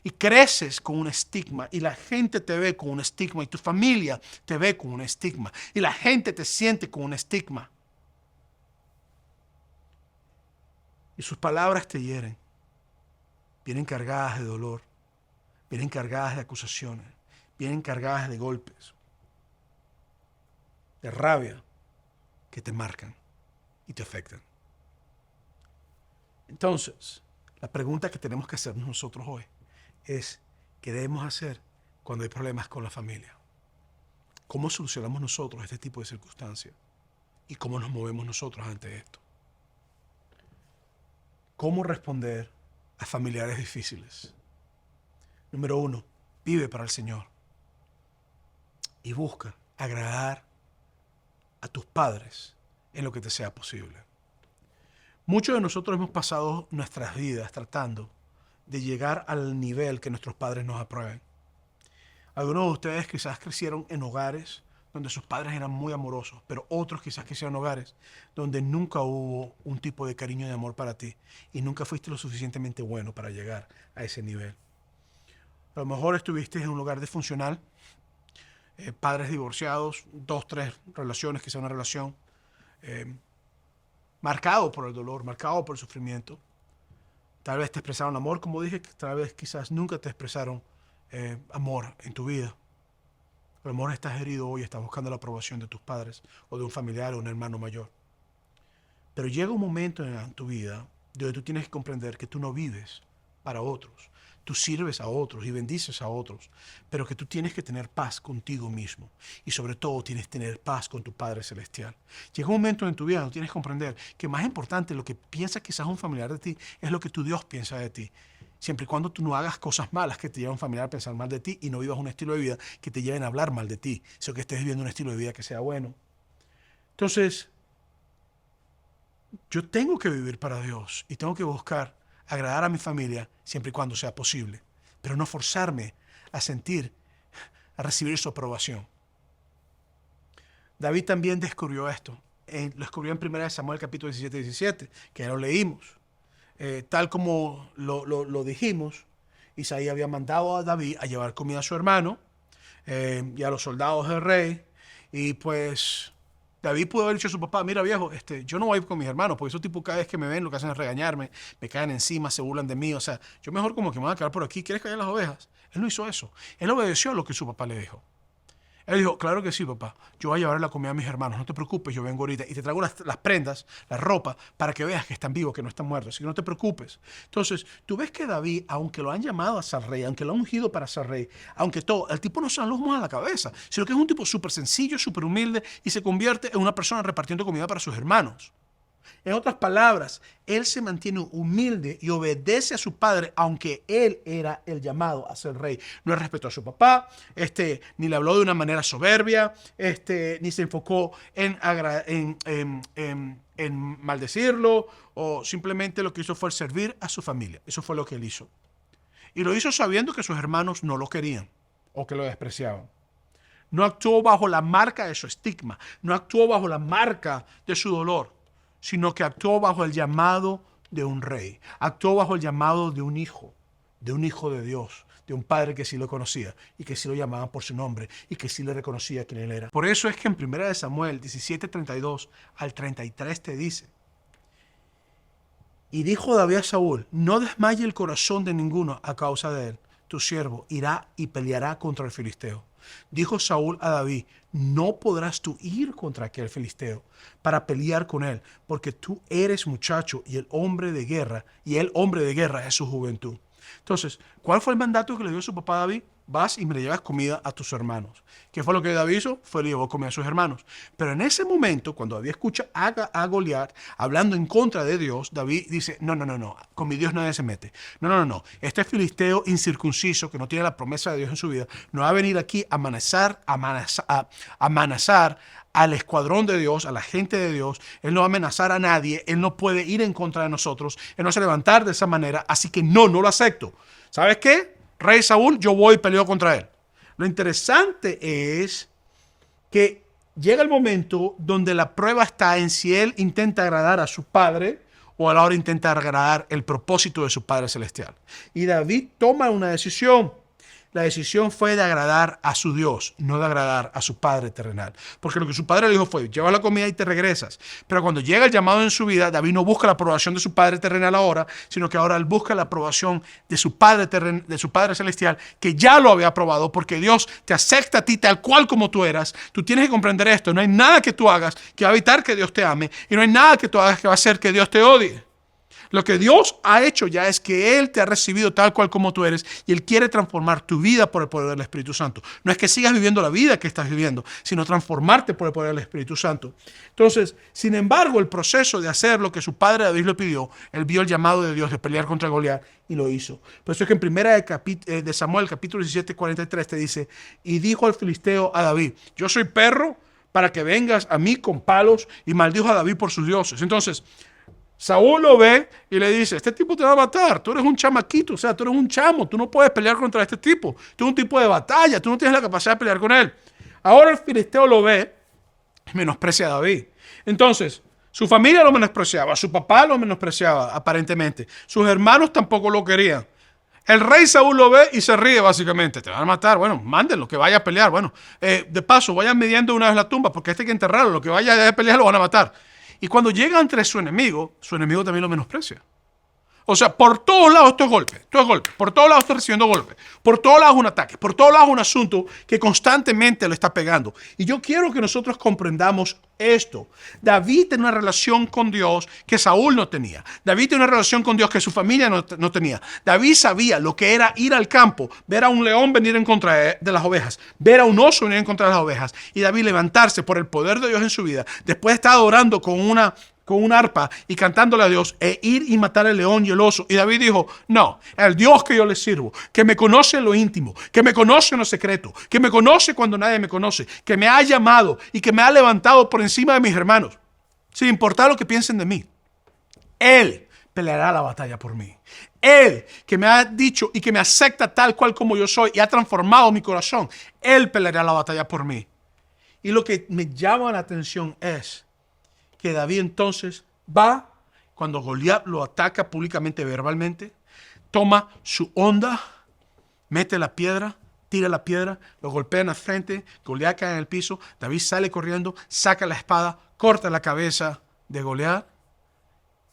Y creces con un estigma y la gente te ve con un estigma y tu familia te ve con un estigma y la gente te siente con un estigma. Y sus palabras te hieren. Vienen cargadas de dolor, vienen cargadas de acusaciones, vienen cargadas de golpes, de rabia que te marcan y te afectan. Entonces, la pregunta que tenemos que hacernos nosotros hoy es, ¿qué debemos hacer cuando hay problemas con la familia? ¿Cómo solucionamos nosotros este tipo de circunstancias? ¿Y cómo nos movemos nosotros ante esto? ¿Cómo responder a familiares difíciles? Número 1, vive para el Señor y busca agradar a tus padres en lo que te sea posible. Muchos de nosotros hemos pasado nuestras vidas tratando de llegar al nivel que nuestros padres nos aprueben. Algunos de ustedes quizás crecieron en hogares donde sus padres eran muy amorosos, pero otros quizás crecieron en hogares donde nunca hubo un tipo de cariño y de amor para ti y nunca fuiste lo suficientemente bueno para llegar a ese nivel. A lo mejor estuviste en un hogar disfuncional, padres divorciados, 2, 3 relaciones, quizás una relación, marcado por el dolor, marcado por el sufrimiento. Tal vez te expresaron amor, como dije, tal vez quizás nunca te expresaron amor en tu vida. A lo mejor estás herido hoy, estás buscando la aprobación de tus padres o de un familiar o un hermano mayor. Pero llega un momento en tu vida donde tú tienes que comprender que tú no vives para otros. Tú sirves a otros y bendices a otros, pero que tú tienes que tener paz contigo mismo y sobre todo tienes que tener paz con tu Padre Celestial. Llega un momento en tu vida donde tienes que comprender que más importante lo que piensa quizás un familiar de ti es lo que tu Dios piensa de ti. Siempre y cuando tú no hagas cosas malas que te lleven a un familiar a pensar mal de ti y no vivas un estilo de vida que te lleven a hablar mal de ti, sino que estés viviendo un estilo de vida que sea bueno. Entonces, yo tengo que vivir para Dios y tengo que buscar agradar a mi familia siempre y cuando sea posible, pero no forzarme a recibir su aprobación. David también descubrió esto. Lo descubrió en 1 Samuel capítulo 17, que ya lo leímos. Tal como lo dijimos, Isaí había mandado a David a llevar comida a su hermano y a los soldados del rey. Y pues David pudo haber dicho a su papá, mira viejo, yo no voy a ir con mis hermanos, porque esos tipos cada vez que me ven lo que hacen es regañarme, me caen encima, se burlan de mí. O sea, yo mejor como que me voy a quedar por aquí. ¿Quieres callar las ovejas? Él no hizo eso. Él obedeció a lo que su papá le dijo. Él dijo, claro que sí, papá, yo voy a llevar la comida a mis hermanos, no te preocupes, yo vengo ahorita y te traigo las prendas, la ropa, para que veas que están vivos, que no están muertos, así que no te preocupes. Entonces, tú ves que David, aunque lo han llamado a ser rey, aunque lo han ungido para ser rey, aunque todo, el tipo no se da los humos a la cabeza, sino que es un tipo súper sencillo, súper humilde y se convierte en una persona repartiendo comida para sus hermanos. En otras palabras, él se mantiene humilde y obedece a su padre, aunque él era el llamado a ser rey. No respetó a su papá, ni le habló de una manera soberbia, ni se enfocó en maldecirlo, o simplemente lo que hizo fue servir a su familia. Eso fue lo que él hizo. Y lo hizo sabiendo que sus hermanos no lo querían o que lo despreciaban. No actuó bajo la marca de su estigma, no actuó bajo la marca de su dolor, sino que actuó bajo el llamado de un rey, actuó bajo el llamado de un hijo de Dios, de un padre que sí lo conocía y que sí lo llamaban por su nombre y que sí le reconocía quién él era. Por eso es que en 1 Samuel 17:32 al 33 te dice, y dijo David a Saúl, no desmaye el corazón de ninguno a causa de él, tu siervo irá y peleará contra el filisteo. Dijo Saúl a David, no podrás tú ir contra aquel filisteo para pelear con él, porque tú eres muchacho y el hombre de guerra es su juventud. Entonces, ¿cuál fue el mandato que le dio su papá David? vas y me le llevas comida a tus hermanos. ¿Qué fue lo que David hizo? Fue le llevó comida a sus hermanos. Pero en ese momento, cuando David escucha a Goliat hablando en contra de Dios, David dice, no, no, no, no, con mi Dios nadie se mete. No, no, no, no. Este filisteo incircunciso que no tiene la promesa de Dios en su vida, no va a venir aquí a amenazar al escuadrón de Dios, a la gente de Dios. Él no va a amenazar a nadie, él no puede ir en contra de nosotros, él no se va a levantar de esa manera, así que no, no lo acepto. ¿Sabes qué? Rey Saúl, yo voy y peleo contra él. Lo interesante es que llega el momento donde la prueba está en si él intenta agradar a su padre o a la hora intenta agradar el propósito de su Padre Celestial. Y David toma una decisión. La decisión fue de agradar a su Dios, no de agradar a su Padre terrenal. Porque lo que su padre le dijo fue, lleva la comida y te regresas. Pero cuando llega el llamado en su vida, David no busca la aprobación de su Padre terrenal ahora, sino que ahora él busca la aprobación de su Padre Celestial, que ya lo había aprobado, porque Dios te acepta a ti tal cual como tú eras. Tú tienes que comprender esto. No hay nada que tú hagas que va a evitar que Dios te ame, y no hay nada que tú hagas que va a hacer que Dios te odie. Lo que Dios ha hecho ya es que Él te ha recibido tal cual como tú eres y Él quiere transformar tu vida por el poder del Espíritu Santo. No es que sigas viviendo la vida que estás viviendo, sino transformarte por el poder del Espíritu Santo. Entonces, sin embargo, el proceso de hacer lo que su padre David le pidió, él vio el llamado de Dios de pelear contra Goliat y lo hizo. Por eso es que en primera de Samuel, capítulo 17, 43, te dice, y dijo el filisteo a David, yo soy perro para que vengas a mí con palos, y maldijo a David por sus dioses. Entonces, Saúl lo ve y le dice, este tipo te va a matar, tú eres un chamaquito, o sea, tú eres un chamo, tú no puedes pelear contra este tipo, tú eres un tipo de batalla, tú no tienes la capacidad de pelear con él. Ahora el filisteo lo ve y menosprecia a David. Entonces, su familia lo menospreciaba, su papá lo menospreciaba aparentemente, sus hermanos tampoco lo querían. El rey Saúl lo ve y se ríe básicamente. Te van a matar. Bueno, mándenlo, que vaya a pelear. Bueno, de paso, vayan midiendo una vez la tumba, porque este hay que enterrarlo. Lo que vaya a pelear lo van a matar. Y cuando llega entre su enemigo también lo menosprecia. O sea, por todos lados esto es golpe, por todos lados estoy recibiendo golpes, por todos lados un ataque, por todos lados un asunto que constantemente lo está pegando. Y yo quiero que nosotros comprendamos esto. David tenía una relación con Dios que Saúl no tenía. David tenía una relación con Dios que su familia no tenía. David sabía lo que era ir al campo, ver a un león venir en contra de las ovejas, ver a un oso venir en contra de las ovejas, y David levantarse por el poder de Dios en su vida, después de estar adorando con un arpa y cantándole a Dios, e ir y matar al león y el oso. Y David dijo, no, el Dios que yo le sirvo, que me conoce en lo íntimo, que me conoce en lo secreto, que me conoce cuando nadie me conoce, que me ha llamado y que me ha levantado por encima de mis hermanos, sin importar lo que piensen de mí, Él peleará la batalla por mí. Él que me ha dicho y que me acepta tal cual como yo soy y ha transformado mi corazón, Él peleará la batalla por mí. Y lo que me llama la atención es que David entonces va, cuando Goliat lo ataca públicamente, verbalmente, toma su honda, mete la piedra, tira la piedra, lo golpea en la frente, Goliat cae en el piso, David sale corriendo, saca la espada, corta la cabeza de Goliat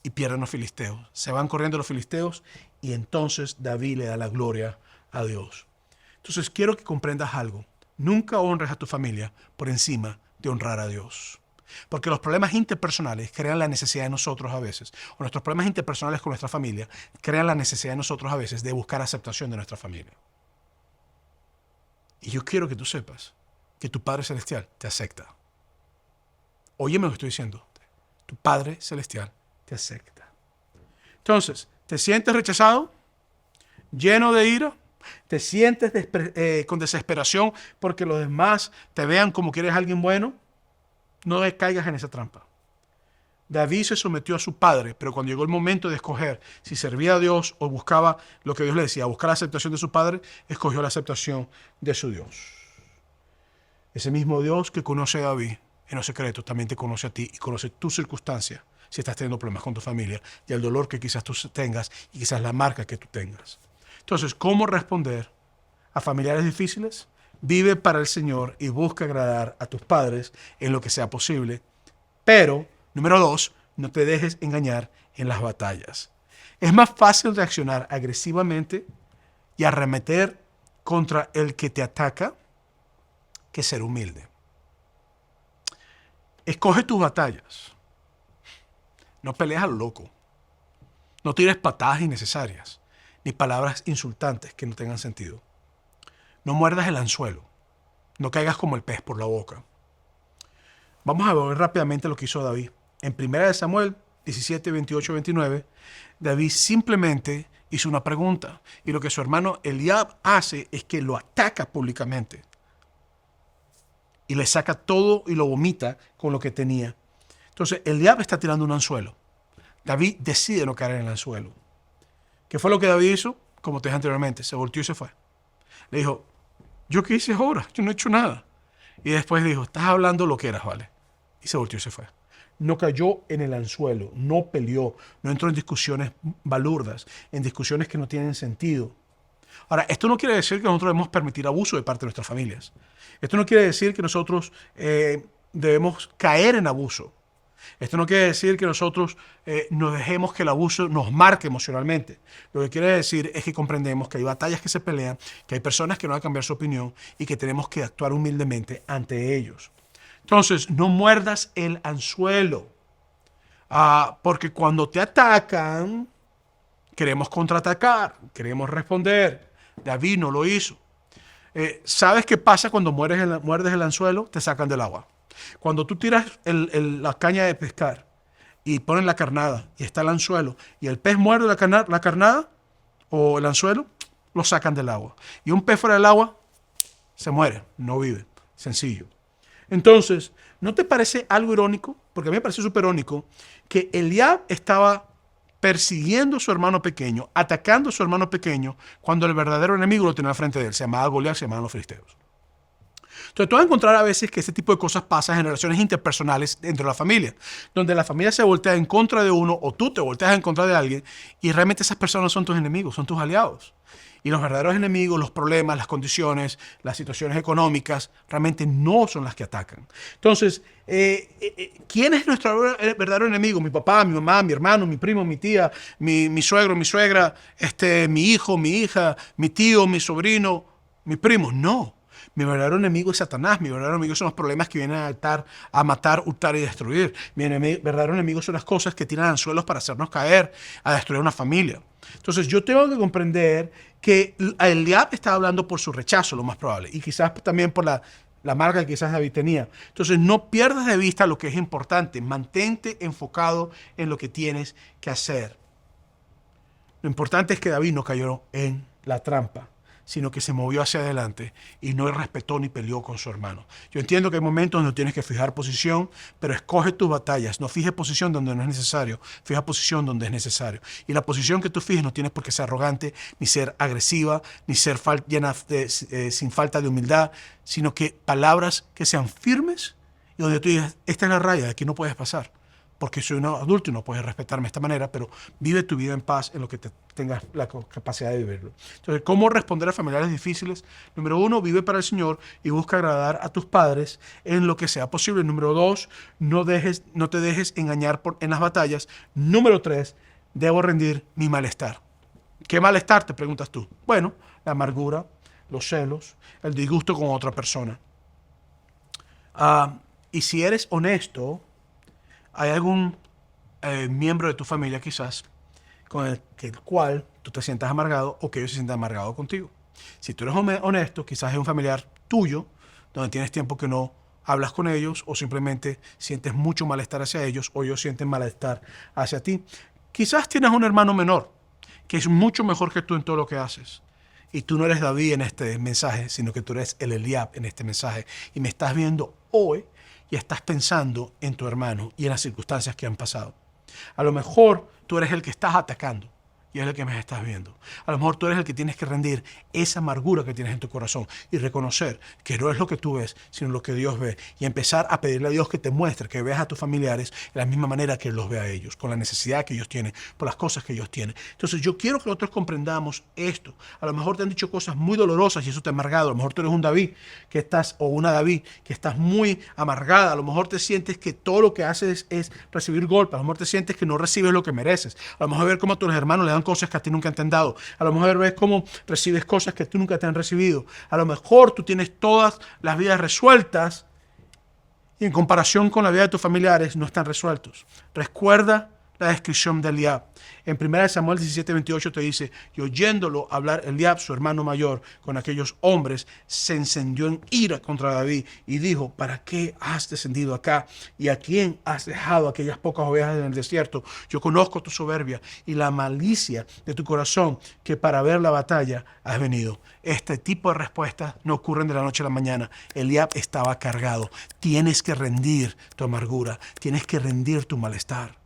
y pierden los filisteos. Se van corriendo los filisteos y entonces David le da la gloria a Dios. Entonces quiero que comprendas algo. Nunca honres a tu familia por encima de honrar a Dios. Porque los problemas interpersonales crean la necesidad de nosotros a veces, o nuestros problemas interpersonales con nuestra familia crean la necesidad de nosotros a veces de buscar aceptación de nuestra familia. Y yo quiero que tú sepas que tu Padre Celestial te acepta. Óyeme lo que estoy diciendo. Tu Padre Celestial te acepta. Entonces, ¿te sientes rechazado? ¿Lleno de ira? ¿Te sientes con desesperación porque los demás te vean como que eres alguien bueno? No caigas en esa trampa. David se sometió a su padre, pero cuando llegó el momento de escoger si servía a Dios o buscaba lo que Dios le decía, buscar la aceptación de su padre, escogió la aceptación de su Dios. Ese mismo Dios que conoce a David en los secretos también te conoce a ti y conoce tus circunstancias si estás teniendo problemas con tu familia y el dolor que quizás tú tengas y quizás la marca que tú tengas. Entonces, ¿cómo responder a familiares difíciles? Vive para el Señor y busca agradar a tus padres en lo que sea posible. Pero, número 2, no te dejes engañar en las batallas. Es más fácil reaccionar agresivamente y arremeter contra el que te ataca que ser humilde. Escoge tus batallas. No pelees a lo loco. No tires patadas innecesarias, ni palabras insultantes que no tengan sentido. No muerdas el anzuelo. No caigas como el pez por la boca. Vamos a ver rápidamente lo que hizo David. En 1 Samuel 17, 28, 29, David simplemente hizo una pregunta. Y lo que su hermano Eliab hace es que lo ataca públicamente. Y le saca todo y lo vomita con lo que tenía. Entonces, Eliab está tirando un anzuelo. David decide no caer en el anzuelo. ¿Qué fue lo que David hizo? Como te dije anteriormente, se volteó y se fue. Le dijo, ¿yo qué hice ahora? Yo no he hecho nada. Y después dijo, estás hablando lo que eras, ¿vale? Y se volteó y se fue. No cayó en el anzuelo, no peleó, no entró en discusiones balurdas, en discusiones que no tienen sentido. Ahora, esto no quiere decir que nosotros debemos permitir abuso de parte de nuestras familias. Esto no quiere decir que nosotros debemos caer en abuso. Esto no quiere decir que nosotros nos dejemos que el abuso nos marque emocionalmente. Lo que quiere decir es que comprendemos que hay batallas que se pelean, que hay personas que no van a cambiar su opinión y que tenemos que actuar humildemente ante ellos. Entonces, no muerdas el anzuelo, porque cuando te atacan, queremos contraatacar, queremos responder. David no lo hizo. ¿Sabes qué pasa cuando muerdes el anzuelo? Te sacan del agua. Cuando tú tiras la caña de pescar y pones la carnada y está el anzuelo y el pez muerde la carnada o el anzuelo, lo sacan del agua. Y un pez fuera del agua se muere, no vive. Sencillo. Entonces, ¿no te parece algo irónico? Porque a mí me parece súper irónico que Eliab estaba persiguiendo a su hermano pequeño, atacando a su hermano pequeño, cuando el verdadero enemigo lo tenía al frente de él. Se llamaba Goliat, se llamaban los filisteos. Entonces, tú vas a encontrar a veces que este tipo de cosas pasan en relaciones interpersonales dentro de la familia, donde la familia se voltea en contra de uno o tú te volteas en contra de alguien y realmente esas personas no son tus enemigos, son tus aliados. Y los verdaderos enemigos, los problemas, las condiciones, las situaciones económicas, realmente no son las que atacan. Entonces, ¿quién es nuestro verdadero enemigo? Mi papá, mi mamá, mi hermano, mi primo, mi tía, mi suegro, mi suegra, mi hijo, mi hija, mi tío, mi sobrino, mi primo. No. Mi verdadero enemigo es Satanás. Mi verdadero enemigo son los problemas que vienen a matar, hurtar y destruir. Mi verdadero enemigo son las cosas que tiran anzuelos para hacernos caer, a destruir una familia. Entonces yo tengo que comprender que Eliab estaba hablando por su rechazo, lo más probable, y quizás también por la marca que quizás David tenía. Entonces no pierdas de vista lo que es importante. Mantente enfocado en lo que tienes que hacer. Lo importante es que David no cayó en la trampa, sino que se movió hacia adelante y no respetó ni peleó con su hermano. Yo entiendo que hay momentos donde tienes que fijar posición, pero escoge tus batallas. No fijes posición donde no es necesario, fija posición donde es necesario. Y la posición que tú fijes no tienes por qué ser arrogante, ni ser agresiva, ni ser sin falta de humildad, sino que palabras que sean firmes y donde tú digas, esta es la raya, de aquí no puedes pasar, porque soy un adulto y no puedes respetarme de esta manera, pero vive tu vida en paz en lo que tengas la capacidad de vivirlo. Entonces, ¿cómo responder a familiares difíciles? Número 1, vive para el Señor y busca agradar a tus padres en lo que sea posible. Número 2, no te dejes engañar en las batallas. Número 3, debo rendir mi malestar. ¿Qué malestar? Te preguntas tú. Bueno, la amargura, los celos, el disgusto con otra persona. Y si eres honesto, ¿hay algún miembro de tu familia quizás con el cual tú te sientas amargado o que ellos se sientan amargados contigo? Si tú eres honesto, quizás es un familiar tuyo donde tienes tiempo que no hablas con ellos o simplemente sientes mucho malestar hacia ellos o ellos sienten malestar hacia ti. Quizás tienes un hermano menor que es mucho mejor que tú en todo lo que haces. Y tú no eres David en este mensaje, sino que tú eres el Eliab en este mensaje. Y me estás viendo hoy y estás pensando en tu hermano y en las circunstancias que han pasado. A lo mejor tú eres el que estás atacando y es el que me estás viendo. A lo mejor tú eres el que tienes que rendir esa amargura que tienes en tu corazón y reconocer que no es lo que tú ves, sino lo que Dios ve. Y empezar a pedirle a Dios que te muestre, que veas a tus familiares de la misma manera que Él los ve a ellos, con la necesidad que ellos tienen, por las cosas que ellos tienen. Entonces yo quiero que nosotros comprendamos esto. A lo mejor te han dicho cosas muy dolorosas y eso te ha amargado. A lo mejor tú eres un David o una David que estás muy amargada. A lo mejor te sientes que todo lo que haces es recibir golpes. A lo mejor te sientes que no recibes lo que mereces. A lo mejor ver cómo a tus hermanos le dan cosas que a ti nunca han dado. A lo mejor ves cómo recibes cosas que tú nunca te han recibido. A lo mejor tú tienes todas las vidas resueltas y en comparación con la vida de tus familiares no están resueltos. Recuerda la descripción de Eliab. En 1 Samuel 17:28 te dice, y oyéndolo hablar Eliab, su hermano mayor, con aquellos hombres, se encendió en ira contra David y dijo, ¿para qué has descendido acá? ¿Y a quién has dejado aquellas pocas ovejas en el desierto? Yo conozco tu soberbia y la malicia de tu corazón, que para ver la batalla has venido. Este tipo de respuestas no ocurren de la noche a la mañana. Eliab estaba cargado. Tienes que rendir tu amargura, tienes que rendir tu malestar.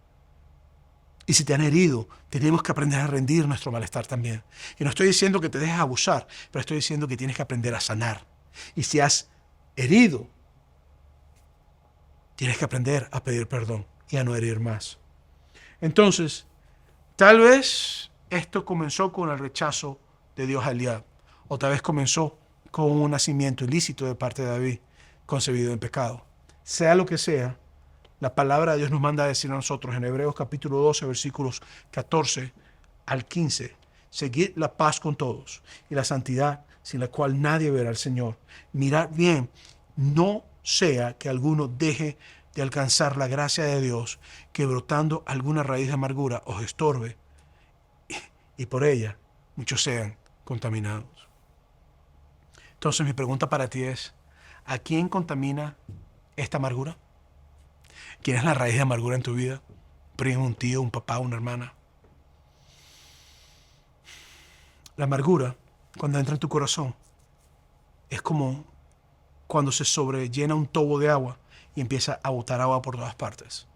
Y si te han herido, tenemos que aprender a rendir nuestro malestar también. Y no estoy diciendo que te dejes abusar, pero estoy diciendo que tienes que aprender a sanar. Y si has herido, tienes que aprender a pedir perdón y a no herir más. Entonces, tal vez esto comenzó con el rechazo de Dios a Eliab, o tal vez comenzó con un nacimiento ilícito de parte de David, concebido en pecado. Sea lo que sea, la palabra de Dios nos manda a decir a nosotros en Hebreos capítulo 12, versículos 14 al 15, seguid la paz con todos y la santidad sin la cual nadie verá al Señor. Mirad bien, no sea que alguno deje de alcanzar la gracia de Dios, que brotando alguna raíz de amargura os estorbe y por ella muchos sean contaminados. Entonces mi pregunta para ti es, ¿a quién contamina esta amargura? ¿Quién es la raíz de amargura en tu vida? ¿Un primo, un tío, un papá, una hermana? La amargura, cuando entra en tu corazón, es como cuando se sobrellena un tobo de agua y empieza a botar agua por todas partes.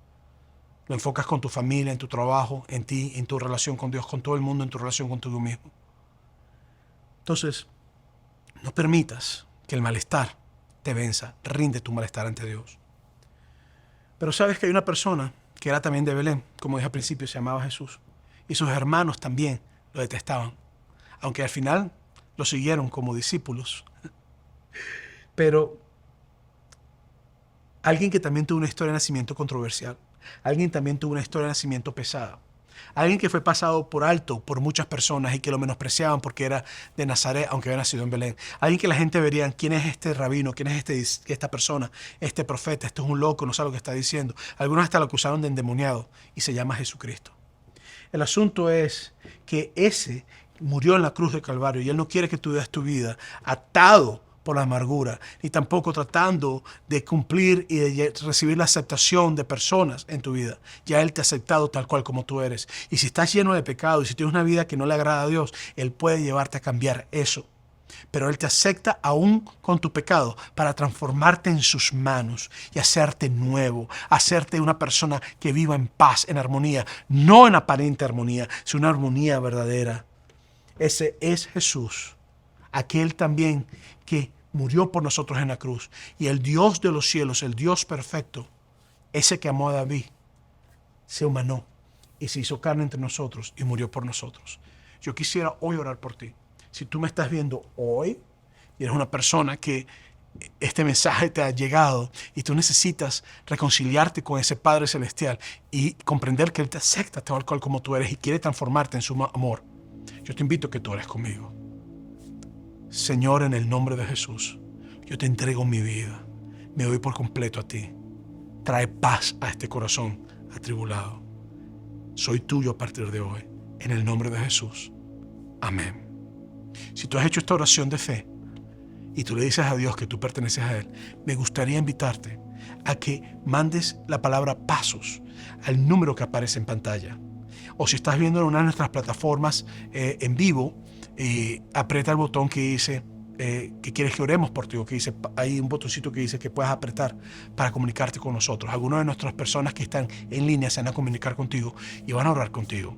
Lo enfocas con tu familia, en tu trabajo, en ti, en tu relación con Dios, con todo el mundo, en tu relación contigo mismo. Entonces, no permitas que el malestar te venza. Rinde tu malestar ante Dios. Pero sabes que hay una persona que era también de Belén, como dije al principio, se llamaba Jesús. Y sus hermanos también lo detestaban. Aunque al final lo siguieron como discípulos. Pero alguien que también tuvo una historia de nacimiento controversial. Alguien también tuvo una historia de nacimiento pesada. Alguien que fue pasado por alto por muchas personas y que lo menospreciaban porque era de Nazaret, aunque había nacido en Belén. Alguien que la gente vería, ¿quién es este rabino? ¿Quién es esta persona? Este profeta, este es un loco, no sabe lo que está diciendo. Algunos hasta lo acusaron de endemoniado y se llama Jesucristo. El asunto es que ese murió en la cruz de Calvario y Él no quiere que tú vivas tu vida atado por la amargura, ni tampoco tratando de cumplir y de recibir la aceptación de personas en tu vida. Ya Él te ha aceptado tal cual como tú eres. Y si estás lleno de pecado y si tienes una vida que no le agrada a Dios, Él puede llevarte a cambiar eso. Pero Él te acepta aún con tu pecado para transformarte en sus manos y hacerte nuevo, hacerte una persona que viva en paz, en armonía, no en aparente armonía, sino una armonía verdadera. Ese es Jesús, aquel también que murió por nosotros en la cruz. Y el Dios de los cielos, el Dios perfecto, ese que amó a David, se humanó y se hizo carne entre nosotros y murió por nosotros. Yo quisiera hoy orar por ti. Si tú me estás viendo hoy y eres una persona que este mensaje te ha llegado y tú necesitas reconciliarte con ese Padre Celestial y comprender que Él te acepta tal cual como tú eres y quiere transformarte en su amor, yo te invito a que tú ores conmigo. Señor, en el nombre de Jesús, yo te entrego mi vida. Me doy por completo a ti. Trae paz a este corazón atribulado. Soy tuyo a partir de hoy. En el nombre de Jesús. Amén. Si tú has hecho esta oración de fe y tú le dices a Dios que tú perteneces a Él, me gustaría invitarte a que mandes la palabra pasos al número que aparece en pantalla. O si estás viendo en una de nuestras plataformas en vivo, aprieta el botón que dice que quieres que oremos por ti, o que dice, hay un botoncito que dice que puedas apretar para comunicarte con nosotros. Algunas de nuestras personas que están en línea se van a comunicar contigo y van a orar contigo.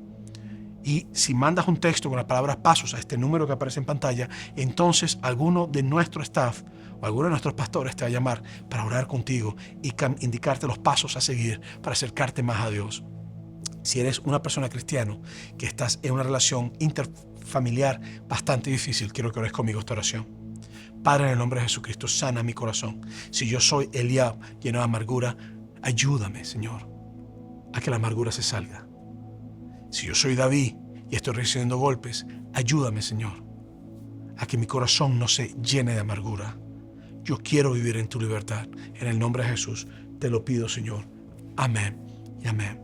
Y si mandas un texto con la palabra pasos a este número que aparece en pantalla, entonces alguno de nuestro staff o alguno de nuestros pastores te va a llamar para orar contigo y indicarte los pasos a seguir para acercarte más a Dios. Si eres una persona cristiana que estás en una relación interfamiliar bastante difícil, quiero que ores conmigo esta oración. Padre, en el nombre de Jesucristo, sana mi corazón. Si yo soy Eliab, lleno de amargura, ayúdame, Señor, a que la amargura se salga. Si yo soy David y estoy recibiendo golpes, ayúdame, Señor, a que mi corazón no se llene de amargura. Yo quiero vivir en tu libertad. En el nombre de Jesús te lo pido, Señor. Amén y amén.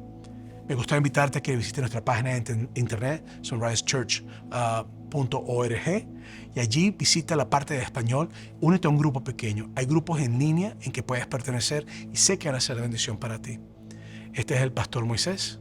Me gustaría invitarte a que visites nuestra página de internet, sunrisechurch.org, y allí visita la parte de español, únete a un grupo pequeño. Hay grupos en línea en que puedes pertenecer y sé que van a ser de bendición para ti. Este es el Pastor Moisés